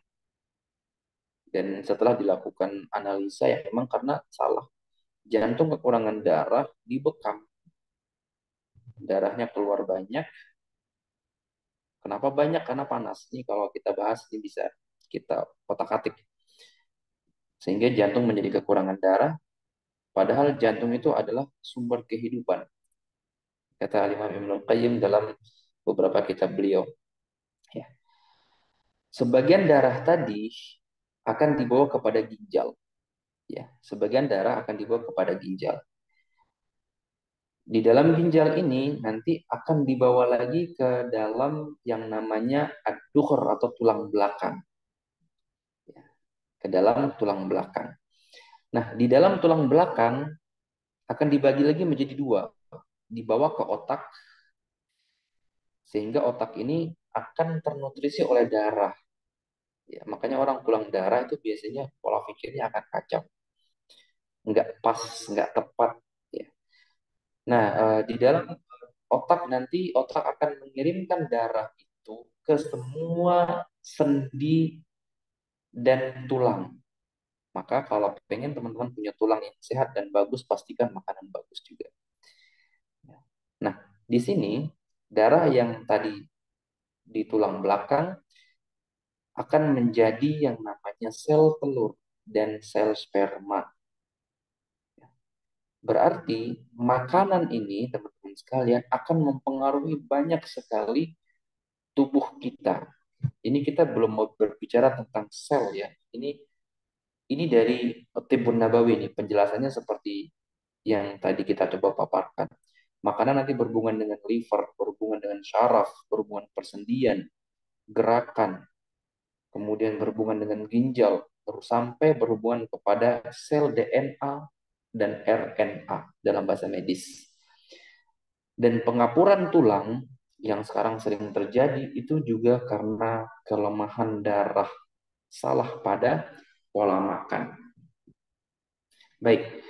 Dan setelah dilakukan analisa ya memang karena salah jantung, kekurangan darah, dibekam. Darahnya keluar banyak. Kenapa banyak? Karena panas. Ini kalau kita bahas ini bisa kita otak-atik. Sehingga jantung menjadi kekurangan darah, padahal jantung itu adalah sumber kehidupan. Kata Imam Ibnul Qayyim dalam beberapa kitab beliau. Ya. Sebagian darah tadi akan dibawa kepada ginjal. Ya, sebagian darah akan dibawa kepada ginjal. Di dalam ginjal ini nanti akan dibawa lagi ke dalam yang namanya ad-dukhur atau tulang belakang. Ke dalam tulang belakang. Nah, di dalam tulang belakang akan dibagi lagi menjadi dua. Dibawa ke otak, sehingga otak ini akan ternutrisi oleh darah. Ya, makanya orang kurang darah itu biasanya pola pikirnya akan kacau. Nggak pas, nggak tepat. Ya. Nah, di dalam otak nanti, otak akan mengirimkan darah itu ke semua sendi dan tulang. Maka kalau pengen teman-teman punya tulang yang sehat dan bagus, pastikan makanan bagus juga. Nah, di sini darah yang tadi di tulang belakang akan menjadi yang namanya sel telur dan sel sperma. Berarti makanan ini, teman-teman sekalian, akan mempengaruhi banyak sekali tubuh kita. Ini kita belum mau berbicara tentang sel ya. Ini dari Tibbun Nabawi ini penjelasannya seperti yang tadi kita coba paparkan. Makanan nanti berhubungan dengan liver, berhubungan dengan syaraf, berhubungan persendian, gerakan, kemudian berhubungan dengan ginjal, terus sampai berhubungan kepada sel DNA dan RNA dalam bahasa medis. Dan pengapuran tulang yang sekarang sering terjadi itu juga karena kelemahan darah, salah pada pola makan. Baik,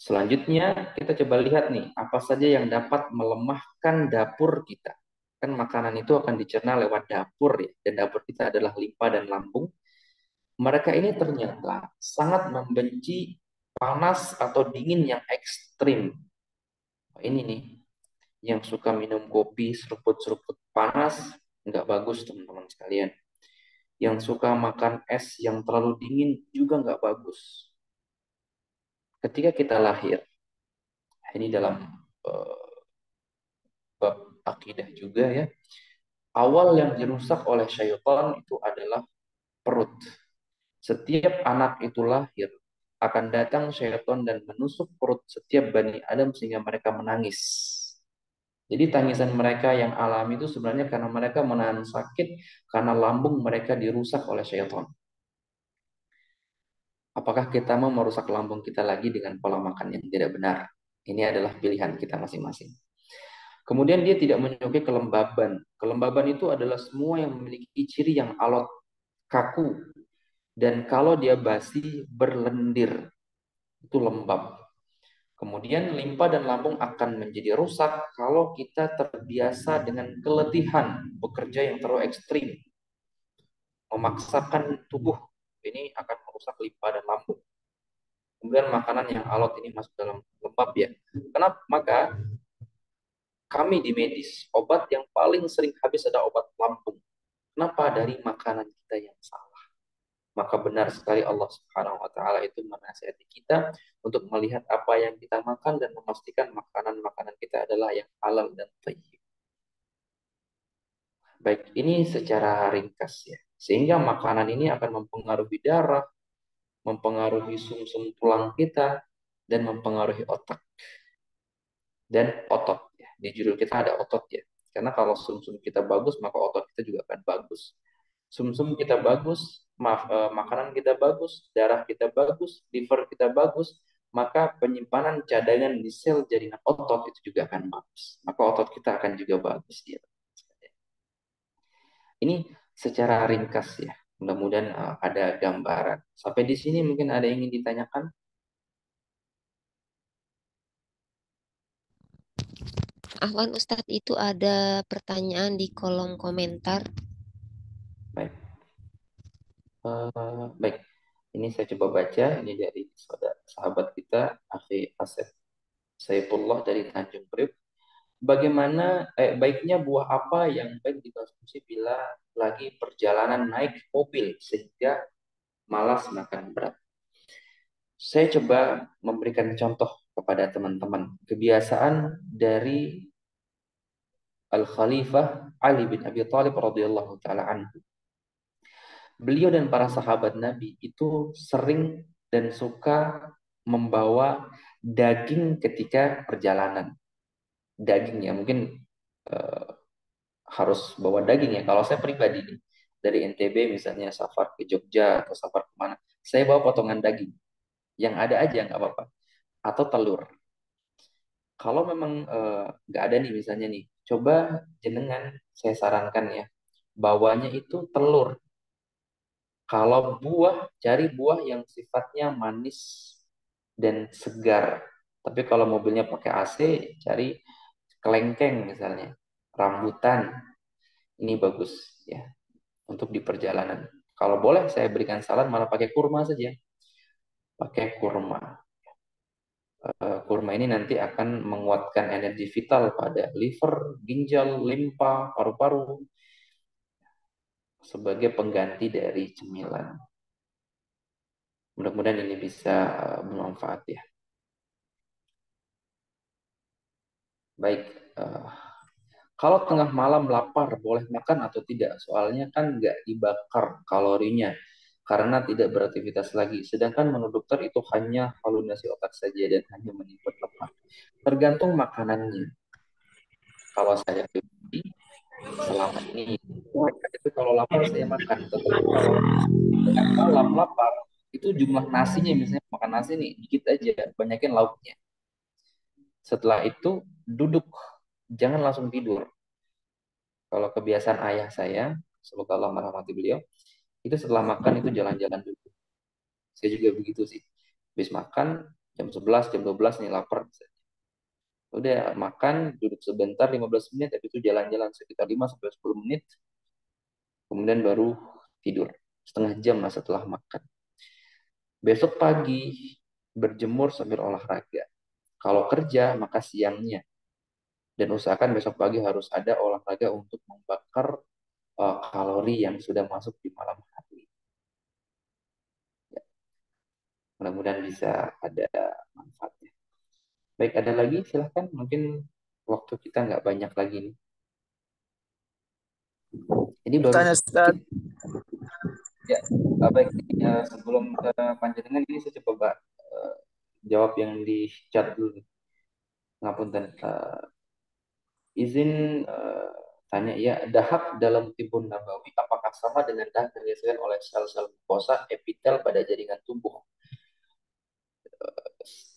selanjutnya kita coba lihat nih, apa saja yang dapat melemahkan dapur kita. Kan makanan itu akan dicerna lewat dapur ya, dan dapur kita adalah limpa dan lambung. Mereka ini ternyata sangat membenci panas atau dingin yang ekstrim. Ini nih, yang suka minum kopi seruput-seruput panas, nggak bagus teman-teman sekalian. Yang suka makan es yang terlalu dingin juga nggak bagus. Ketika kita lahir, ini dalam bab akidah juga ya, awal yang dirusak oleh syaitan itu adalah perut. Setiap anak itu lahir, akan datang syaitan dan menusuk perut setiap Bani Adam sehingga mereka menangis. Jadi tangisan mereka yang alami itu sebenarnya karena mereka menahan sakit karena lambung mereka dirusak oleh syaitan. Apakah kita mau merusak lambung kita lagi dengan pola makan yang tidak benar? Ini adalah pilihan kita masing-masing. Kemudian dia tidak menyukai kelembaban. Kelembaban itu adalah semua yang memiliki ciri yang alot, kaku, dan kalau dia basi berlendir, itu lembab. Kemudian limpa dan lambung akan menjadi rusak kalau kita terbiasa dengan keletihan, bekerja yang terlalu ekstrim, memaksakan tubuh. Ini akan merusak limpa dan lambung. Kemudian makanan yang alot ini masuk dalam lembab ya. Kenapa? Maka kami di medis, obat yang paling sering habis adalah obat lambung. Kenapa? Dari makanan kita yang salah. Maka benar sekali Allah Subhanahu wa taala itu menasihati kita untuk melihat apa yang kita makan dan memastikan makanan-makanan kita adalah yang halal dan thayyib. Baik, ini secara ringkas ya. Sehingga makanan ini akan mempengaruhi darah, mempengaruhi sumsum tulang kita, dan mempengaruhi otak dan otot ya. Di judul kita ada otot ya. Karena kalau sumsum kita bagus, maka otot kita juga akan bagus. Sumsum kita bagus, makanan kita bagus, darah kita bagus, liver kita bagus, maka penyimpanan cadangan di sel jaringan otot itu juga akan bagus. Maka otot kita akan juga bagus. Ya. Ini secara ringkas ya. Mudah-mudahan ada gambaran. Sampai di sini mungkin ada yang ingin ditanyakan? Afwan Ustadz, itu ada pertanyaan di kolom komentar. Baik. Baik. Ini saya coba baca. Ini dari sahabat kita, Akhi Asep Saifullah dari Tanjung Priok. Bagaimana baiknya buah apa yang baik dikonsumsi bila lagi perjalanan naik mobil sehingga malas makan berat? Saya coba memberikan contoh kepada teman-teman kebiasaan dari Al-Khalifah Ali bin Abi Thalib radhiyallahu taala anhu. Beliau dan para sahabat Nabi itu sering dan suka membawa daging ketika perjalanan. dagingnya. Mungkin eh, harus bawa daging ya. Kalau saya pribadi nih, dari NTB misalnya safar ke Jogja atau safar kemana, saya bawa potongan daging. Yang ada aja nggak apa-apa. Atau telur. Kalau memang nggak ada nih misalnya nih, coba jenengan saya sarankan ya, bawanya itu telur. Kalau buah, cari buah yang sifatnya manis dan segar. Tapi kalau mobilnya pakai AC, cari kelengkeng misalnya, rambutan. Ini bagus ya untuk di perjalanan. Kalau boleh saya berikan saran malah pakai kurma saja. Pakai kurma. Kurma ini nanti akan menguatkan energi vital pada liver, ginjal, limpa, paru-paru sebagai pengganti dari cemilan. Mudah-mudahan ini bisa bermanfaat ya. Baik, kalau tengah malam lapar boleh makan atau tidak? Soalnya kan nggak dibakar kalorinya karena tidak beraktivitas lagi. Sedangkan menurut dokter itu hanya halusinasi otak saja dan hanya menyimpan lemak. Tergantung makanannya. Kalau saya pribadi selama ini itu kalau lapar saya makan. Tetapi kalau tengah malam lapar itu jumlah nasinya misalnya makan nasi nih dikit aja, banyakin lauknya. Setelah itu duduk, jangan langsung tidur. Kalau kebiasaan ayah saya, semoga Allah merahmati beliau, itu setelah makan itu jalan-jalan dulu. Saya juga begitu sih. Habis makan jam 11, jam 12 nih lapar. Udah makan, duduk sebentar 15 menit, tapi itu jalan-jalan sekitar 5 sampai 10 menit, kemudian baru tidur. Setengah jam lah setelah makan. Besok pagi berjemur sambil olahraga. Kalau kerja maka siangnya. Dan usahakan besok pagi harus ada olahraga untuk membakar kalori yang sudah masuk di malam hari. Ya, mudah-mudahan bisa ada manfaatnya. Baik, ada lagi silahkan. Mungkin waktu kita nggak banyak lagi nih. Ini baru Tanya Ustaz. ya. Baik, sebelum panjenengan ini saya coba jawab yang di chat dulu. Ngapunten. Izin tanya ya, dahak dalam timbun nabawi apakah sama dengan dahak yang dihasilkan oleh sel-sel mukosa epitel pada jaringan tubuh?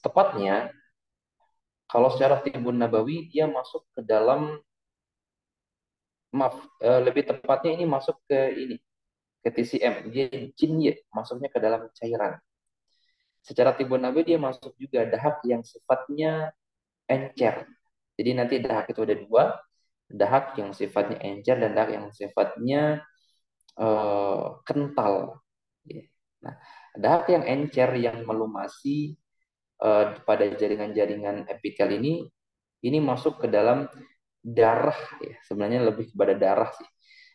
Tepatnya, kalau secara timbun nabawi dia masuk ke dalam, maaf, lebih tepatnya ini masuk ke ini, ke TCM, dia jinye, masuknya ke dalam cairan. Secara timbun nabawi dia masuk juga dahak yang sifatnya encer. Jadi nanti dahak itu ada dua, dahak yang sifatnya encer dan dahak yang sifatnya kental. Nah, dahak yang encer yang melumasi pada jaringan-jaringan epitel ini masuk ke dalam darah ya. Sebenarnya lebih kepada darah sih.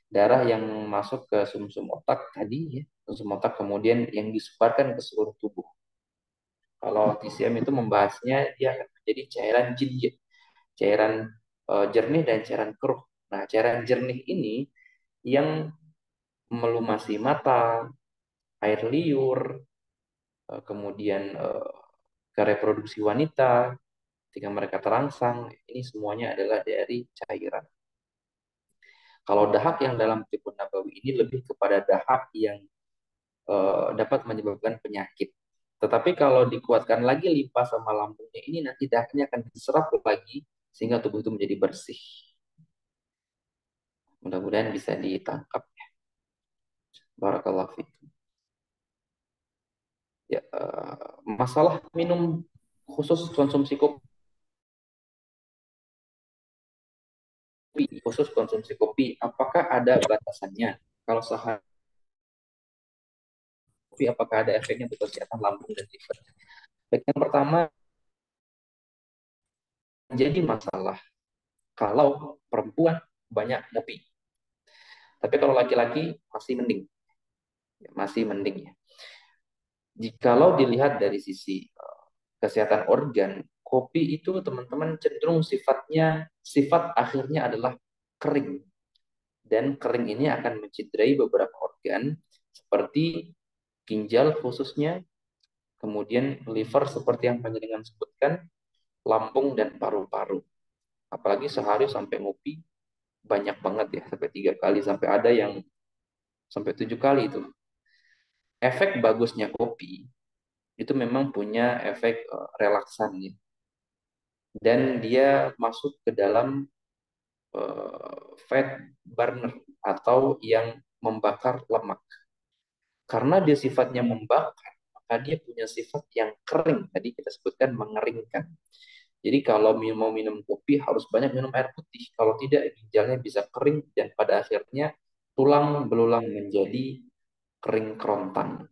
Darah yang masuk ke sumsum otak tadi ya, sumsum otak kemudian yang disebarkan ke seluruh tubuh. Kalau TCM itu membahasnya dia akan menjadi cairan jinjit, cairan jernih dan cairan keruh. Nah, cairan jernih ini yang melumasi mata, air liur, kemudian ke reproduksi wanita, ketika mereka terangsang, ini semuanya adalah dari cairan. Kalau dahak yang dalam timbun nabawi ini lebih kepada dahak yang dapat menyebabkan penyakit. Tetapi kalau dikuatkan lagi limpa sama lambungnya ini nanti dahaknya akan diserap lagi sehingga tubuh itu menjadi bersih. Mudah-mudahan bisa ditangkap ya. Barakallahu fiikum. Ya, masalah minum khusus konsumsi kopi, khusus konsumsi kopi, apakah ada batasannya? Kalau sehari kopi, apakah ada efeknya untuk kesehatan lambung dan liver? Baik, yang pertama, jadi masalah kalau perempuan banyak ngopi. Tapi kalau laki-laki masih mending. Masih mending ya. Jikalau dilihat dari sisi kesehatan organ, kopi itu teman-teman cenderung sifat akhirnya adalah kering. Dan kering ini akan mencederai beberapa organ seperti ginjal khususnya, kemudian liver seperti yang panjenengan sebutkan, lambung dan paru-paru. Apalagi sehari sampai ngopi banyak banget ya, sampai 3 kali, sampai ada yang sampai 7 kali itu. Efek bagusnya kopi itu memang punya efek relaksan ya. Dan dia masuk ke dalam fat burner atau yang membakar lemak. Karena dia sifatnya membakar, maka dia punya sifat yang kering. Tadi kita sebutkan mengeringkan. Jadi kalau mau minum kopi harus banyak minum air putih. Kalau tidak ginjalnya bisa kering dan pada akhirnya tulang belulang menjadi kering kerontang.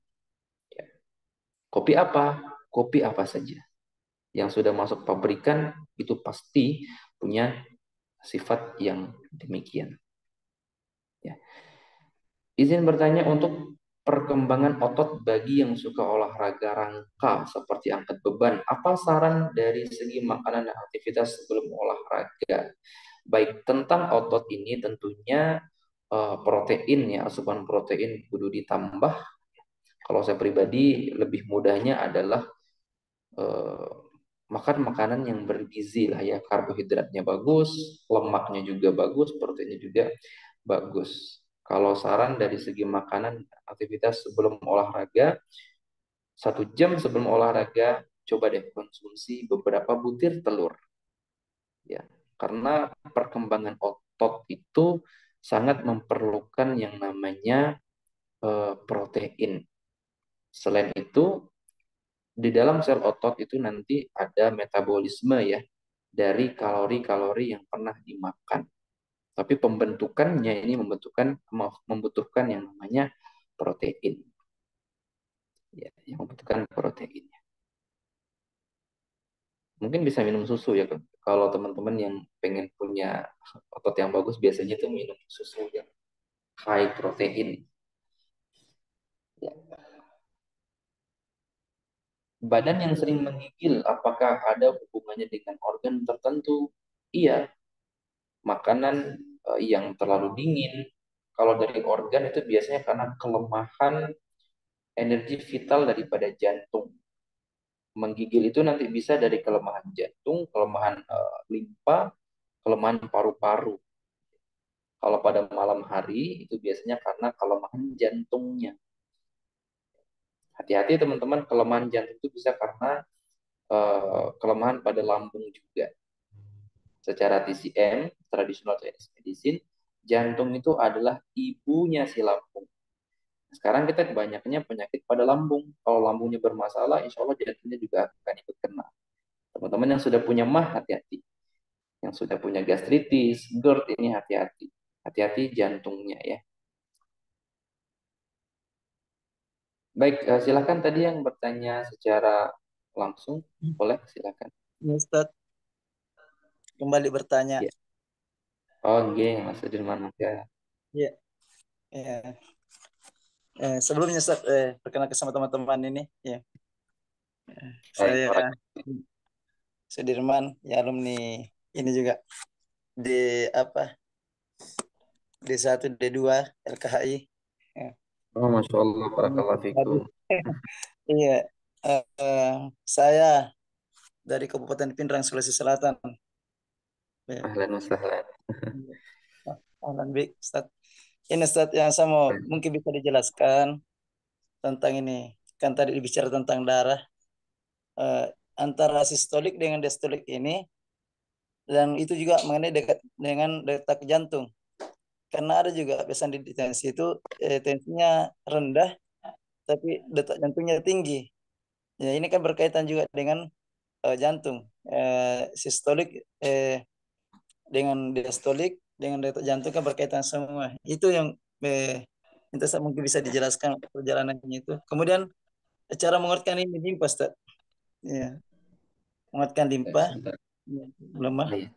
Ya. Kopi apa? Kopi apa saja yang sudah masuk pabrikan itu pasti punya sifat yang demikian. Ya. Izin bertanya untuk perkembangan otot bagi yang suka olahraga rangka seperti angkat beban. Apa saran dari segi makanan dan aktivitas sebelum olahraga? Baik, tentang otot ini tentunya protein ya, asupan protein kudu ditambah. Kalau saya pribadi lebih mudahnya adalah eh, makan makanan yang bergizi lah ya, karbohidratnya bagus, lemaknya juga bagus, proteinnya juga bagus. Kalau saran dari segi makanan, aktivitas sebelum olahraga, 1 jam sebelum olahraga, coba deh konsumsi beberapa butir telur. Ya, karena perkembangan otot itu sangat memerlukan yang namanya protein. Selain itu, di dalam sel otot itu nanti ada metabolisme ya dari kalori-kalori yang pernah dimakan. Tapi pembentukannya ini membutuhkan yang namanya protein. Ya, yang membutuhkan protein. Mungkin bisa minum susu ya. Kalau teman-teman yang pengen punya otot yang bagus, biasanya tuh minum susu yang high protein. Ya. Badan yang sering menggigil, apakah ada hubungannya dengan organ tertentu? Iya, makanan yang terlalu dingin. Kalau dari organ itu biasanya karena kelemahan energi vital daripada jantung. Menggigil itu nanti bisa dari kelemahan jantung, kelemahan limpa, kelemahan paru-paru. Kalau pada malam hari itu biasanya karena kelemahan jantungnya. Hati-hati teman-teman, kelemahan jantung itu bisa karena kelemahan pada lambung juga. Secara TCM, traditional Chinese medicine, jantung itu adalah ibunya si lambung. Sekarang kita kebanyakannya penyakit pada lambung. Kalau lambungnya bermasalah, insya Allah jantungnya juga akan ikut kena. Teman-teman yang sudah punya mah, hati-hati. Yang sudah punya gastritis, GERD, ini hati-hati. Hati-hati jantungnya ya. Baik, silakan tadi yang bertanya secara langsung. Boleh, silakan. Ustaz, kembali bertanya. Ya. Oh, iya, Mas Sudirman. Ya. Iya. Ya. Sebelumnya Ustaz, perkenalkan sama teman-teman ini. Ya. Baik, Saya orang. Sudirman, ya alumni ini juga di apa? D1, D2, LKHI. Ya. Oh, Masya Allah, barakallahu fikum. Iya. Saya dari Kabupaten Pindrang, Sulawesi Selatan. Ya. Ahlan wa sahlan. Ahlan bik, Ustaz. Ini Ustaz yang saya mau mungkin bisa dijelaskan tentang ini. Kan tadi bicara tentang darah. Antara sistolik dengan diastolik ini, dan itu juga mengenai dekat dengan detak jantung. Karena ada juga pesan di tensi itu tensinya rendah tapi detak jantungnya tinggi. Ya ini kan berkaitan juga dengan jantung. Sistolik dengan diastolik dengan detak jantung kan berkaitan semua. Itu yang minta saya mungkin bisa dijelaskan perjalanannya itu. Kemudian cara menguatkan ini limpa, Ustaz. Ya, menguatkan limpa, lemah. Baik.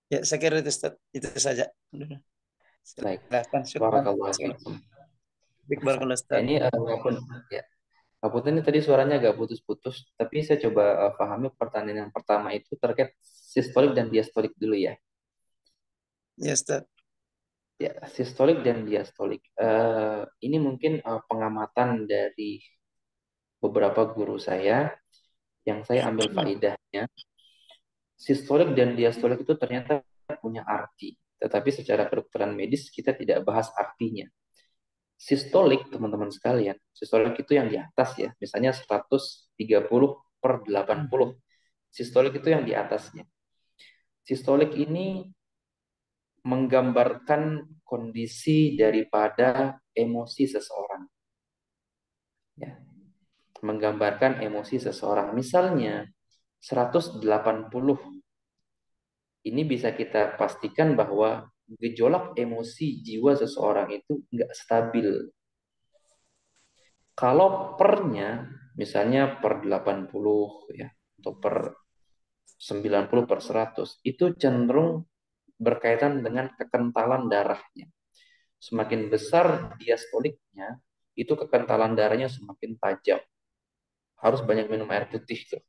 Ya, saya kira itu, Ustaz. Itu saja. Baik. Silakan, syukran. Barakallahu fikum. Baik, barakallahu, Ustaz. Ini walaupun ya, Kabupaten ini tadi suaranya agak putus-putus, tapi saya coba pahami pertanyaan yang pertama itu terkait sistolik dan diastolik dulu ya. Ya, Ustaz. Ya, sistolik dan diastolik. Ini mungkin pengamatan dari beberapa guru saya yang saya ambil faidahnya. Sistolik dan diastolik itu ternyata punya arti, tetapi secara kedokteran medis kita tidak bahas artinya. Sistolik, teman-teman sekalian, sistolik itu yang di atas ya, misalnya 130/80. Sistolik itu yang di atasnya. Sistolik ini menggambarkan kondisi daripada emosi seseorang. Ya, menggambarkan emosi seseorang. Misalnya 180 ini bisa kita pastikan bahwa gejolak emosi jiwa seseorang itu nggak stabil. Kalau pernya misalnya per 80 ya, atau per 90/100, itu cenderung berkaitan dengan kekentalan darahnya. Semakin besar diastoliknya, itu kekentalan darahnya semakin tajam. Harus banyak minum air putih tuh.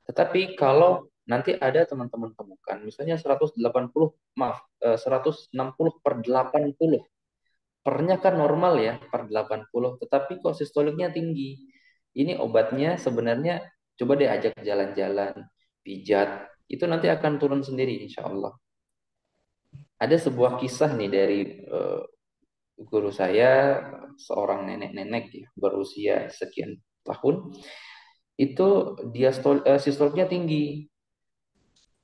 Tetapi kalau nanti ada teman-teman temukan, misalnya 160/80, pernya kan normal ya, per 80, tetapi kok sistoliknya tinggi. Ini obatnya sebenarnya coba deh ajak jalan-jalan, pijat, itu nanti akan turun sendiri insya Allah. Ada sebuah kisah nih dari guru saya, seorang nenek-nenek ya, berusia sekian tahun, itu dia sistoliknya tinggi.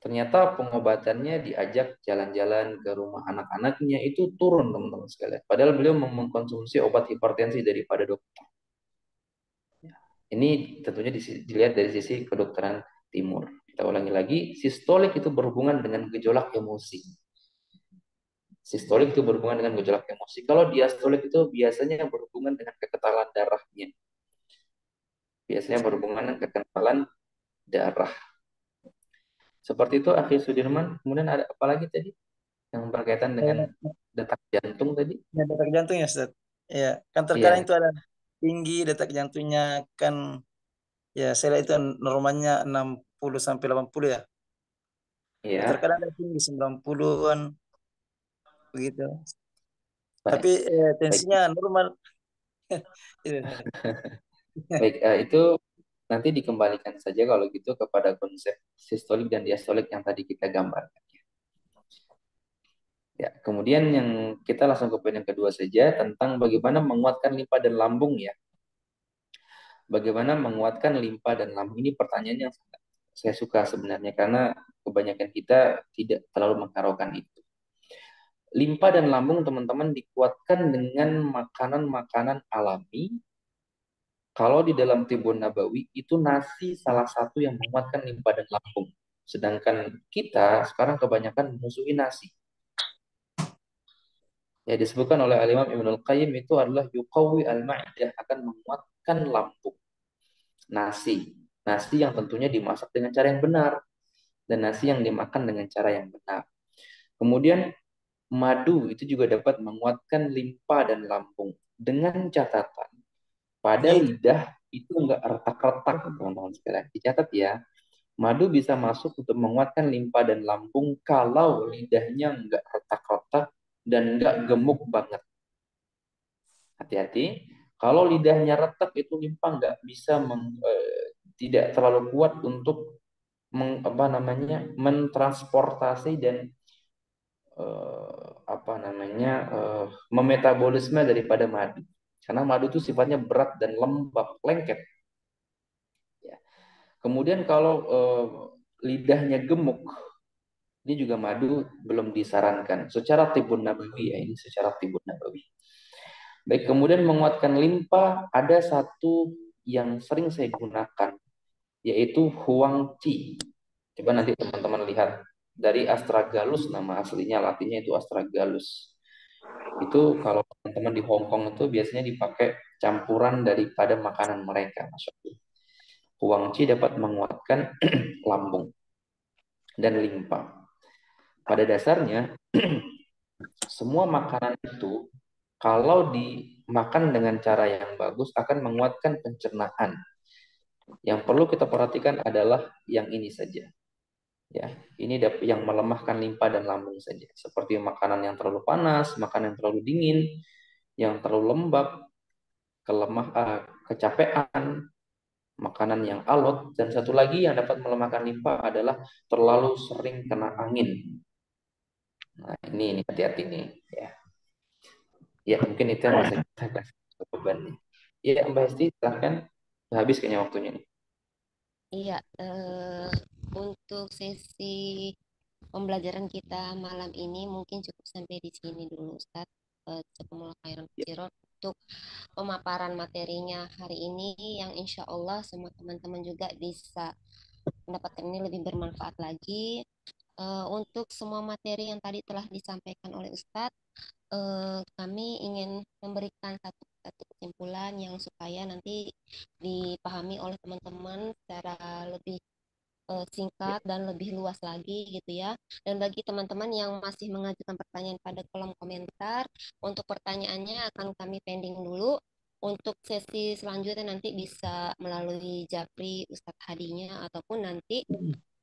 Ternyata pengobatannya diajak jalan-jalan ke rumah anak-anaknya itu turun teman-teman sekalian. Padahal beliau mengkonsumsi obat hipertensi daripada dokter. Ini tentunya dilihat dari sisi kedokteran timur. Kita ulangi lagi, sistolik itu berhubungan dengan gejolak emosi. Sistolik itu berhubungan dengan gejolak emosi. Kalau diastolik itu biasanya berhubungan dengan kekentalan darahnya. Biasanya berhubungan dengan kekentalan darah. Seperti itu, Akhi Sudirman. Kemudian ada apa lagi tadi yang berkaitan dengan detak jantung tadi? Ya, detak jantung ya, Ustaz. Ya, kan terkadang Iya, itu ada tinggi detak jantungnya kan, ya saya lihat itu normalnya 60 sampai 80 ya. Ya, iya. terkadang ada tinggi 90-an begitu. Baik, Tapi baik, tensinya normal. Itu. baik. Itu nanti dikembalikan saja kalau gitu kepada konsep sistolik dan diastolik yang tadi kita gambarkan. Ya, kemudian yang kita langsung ke poin yang kedua saja tentang bagaimana menguatkan limpa dan lambung ya. Bagaimana menguatkan limpa dan lambung ini pertanyaan yang sangat saya suka sebenarnya karena kebanyakan kita tidak terlalu mengharaukan itu. Limpa dan lambung teman-teman dikuatkan dengan makanan-makanan alami. Kalau di dalam Tibbun Nabawi itu nasi salah satu yang menguatkan limpa dan lambung. Sedangkan kita sekarang kebanyakan memusuhi nasi. Ya disebutkan oleh Al-Imam Ibnul Qayyim itu adalah yuqawwi al-ma'idah, akan menguatkan lambung. Nasi yang tentunya dimasak dengan cara yang benar dan nasi yang dimakan dengan cara yang benar. Kemudian madu itu juga dapat menguatkan limpa dan lambung dengan catatan pada lidah itu enggak retak-retak teman-teman sekalian. Dicatat ya, madu bisa masuk untuk menguatkan limpa dan lambung kalau lidahnya enggak retak-retak dan enggak gemuk banget. Hati-hati, kalau lidahnya retak itu limpa enggak bisa tidak terlalu kuat untuk mentransportasi dan memetabolisme daripada madu. Karena madu itu sifatnya berat dan lembab, lengket. Ya. Kemudian kalau lidahnya gemuk, ini juga madu belum disarankan. Secara Tibbun Nabawi ya, ini secara Tibbun Nabawi. Baik, kemudian menguatkan limpa ada satu yang sering saya gunakan, yaitu Huang Qi. Coba nanti teman-teman lihat dari astragalus, nama aslinya latinnya itu astragalus. Itu kalau teman-teman di Hong Kong itu biasanya dipakai campuran daripada makanan mereka. Huang Qi dapat menguatkan lambung dan limpa. Pada dasarnya semua makanan itu kalau dimakan dengan cara yang bagus akan menguatkan pencernaan. Yang perlu kita perhatikan adalah yang ini saja. Ya, ini yang melemahkan limpa dan lambung saja. Seperti makanan yang terlalu panas, makanan yang terlalu dingin, yang terlalu lembab, kecapean, makanan yang alot, dan satu lagi yang dapat melemahkan limfa adalah terlalu sering kena angin. Nah, ini hati-hati nih ya. Ya, mungkin itu yang bisa kita kasih beban nih. Ya, Mbak Hesti, silahkan. Udah habis kayaknya waktunya nih. Iya, untuk sesi pembelajaran kita malam ini mungkin cukup sampai di sini dulu, Ustaz. Jazakumullah khairan katsiran untuk pemaparan materinya hari ini yang insya Allah semua teman-teman juga bisa mendapatkan ini lebih bermanfaat lagi. Untuk semua materi yang tadi telah disampaikan oleh Ustadz, kami ingin memberikan satu kesimpulan yang supaya nanti dipahami oleh teman-teman secara lebih singkat dan lebih luas lagi gitu ya. Dan bagi teman-teman yang masih mengajukan pertanyaan pada kolom komentar, untuk pertanyaannya akan kami pending dulu. Untuk sesi selanjutnya nanti bisa melalui Japri Ustadz Hadinya ataupun nanti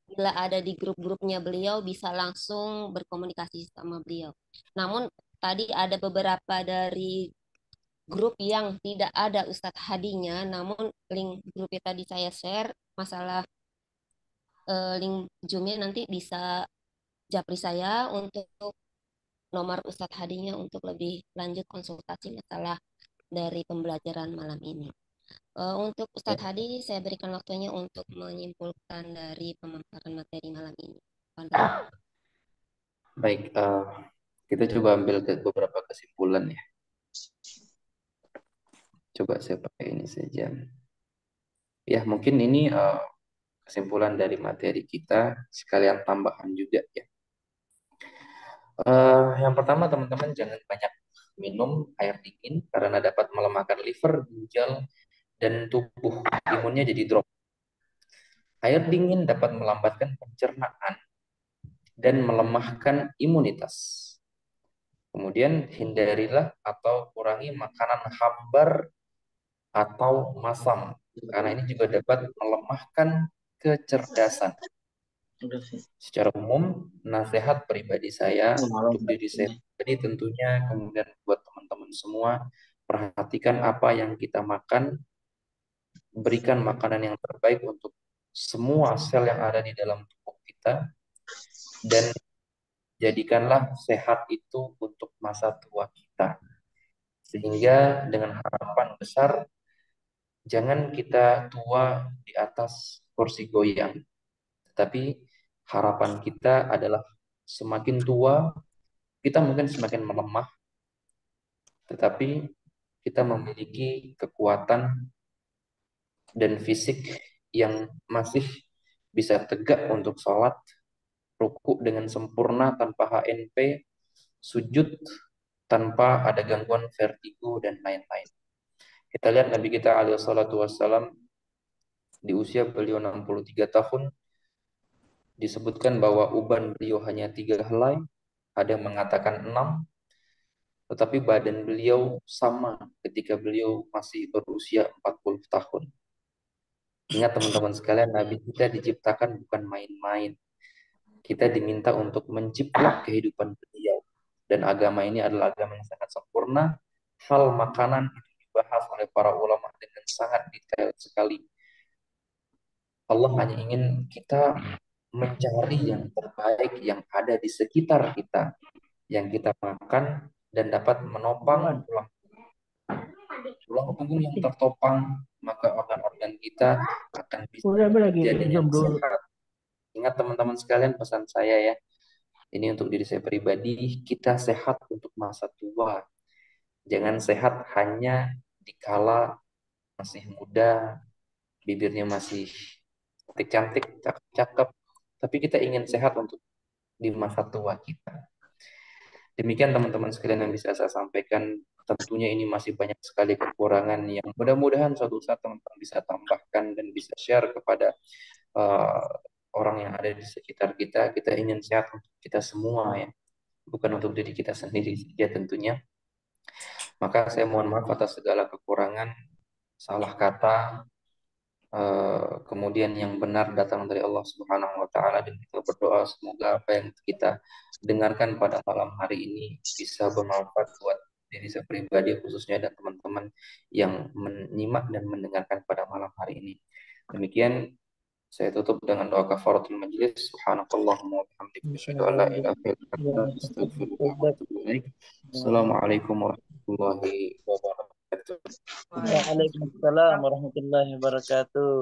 bila ada di grup-grupnya beliau bisa langsung berkomunikasi sama beliau. Namun tadi ada beberapa dari grup yang tidak ada Ustadz Hadinya, namun link grupnya tadi saya share masalah link Zoom-nya nanti bisa japri saya untuk nomor Ustadz Hadinya untuk lebih lanjut konsultasi masalah dari pembelajaran malam ini. Untuk Ya, Ustadz Hadi, saya berikan waktunya untuk menyimpulkan dari pemaparan materi malam ini. baik. Kita coba ambil beberapa kesimpulan ya. Coba saya pakai ini saja. Ya, mungkin ini kesimpulan dari materi kita sekalian tambahan juga ya. Yang pertama teman-teman jangan banyak minum air dingin karena dapat melemahkan liver, ginjal, dan tubuh imunnya jadi drop. Air dingin dapat melambatkan pencernaan dan melemahkan imunitas. Kemudian hindarilah atau kurangi makanan hambar atau masam karena ini juga dapat melemahkan kecerdasan. Secara umum, nasihat pribadi saya untuk diri saya pribadi tentunya, kemudian buat teman-teman semua, perhatikan apa yang kita makan, berikan makanan yang terbaik untuk semua sel yang ada di dalam tubuh kita, dan jadikanlah sehat itu untuk masa tua kita. Sehingga dengan harapan besar, jangan kita tua di atas kursi goyang, tetapi harapan kita adalah semakin tua, kita mungkin semakin melemah, tetapi kita memiliki kekuatan dan fisik yang masih bisa tegak untuk sholat, ruku dengan sempurna tanpa HNP, sujud tanpa ada gangguan vertigo dan lain-lain. Kita lihat Nabi kita alaihi salatu wassalam di usia beliau 63 tahun disebutkan bahwa uban beliau hanya 3 helai, ada yang mengatakan 6, tetapi badan beliau sama ketika beliau masih berusia 40 tahun. Ingat teman-teman sekalian, Nabi kita diciptakan bukan main-main. Kita diminta untuk menciplak kehidupan beliau. Dan agama ini adalah agama yang sangat sempurna. Hal makanan itu dibahas oleh para ulama dengan sangat detail sekali. Allah hanya ingin kita mencari yang terbaik yang ada di sekitar kita, yang kita makan dan dapat menopang tulang punggung yang tertopang, maka organ-organ kita akan bisa bekerja dengan sehat. Ingat teman-teman sekalian, pesan saya ya, ini untuk diri saya pribadi, kita sehat untuk masa tua. Jangan sehat hanya dikala masih muda, bibirnya masih cantik-cantik, cakep-cakep, tapi kita ingin sehat untuk di masa tua kita. Demikian teman-teman sekalian yang bisa saya sampaikan. Tentunya ini masih banyak sekali kekurangan yang mudah-mudahan suatu saat teman-teman bisa tambahkan dan bisa share kepada orang yang ada di sekitar kita. Kita ingin sehat untuk kita semua ya, bukan untuk diri kita sendiri saja tentunya. Maka saya mohon maaf atas segala kekurangan, salah kata, kemudian yang benar datang dari Allah Subhanahu wa taala, dan kita berdoa semoga apa yang kita dengarkan pada malam hari ini bisa bermanfaat buat diri saya pribadi khususnya dan teman-teman yang menyimak dan mendengarkan pada malam hari ini. Demikian saya tutup dengan doa kafaratul majlis. Subhanakallahumma wa bihamdika asyhadu an la ilaha illa anta astaghfiruka wa atubu ilaik. Assalamualaikum warahmatullahi wabarakatuh. Waalaikumsalam warahmatullahi wabarakatuh.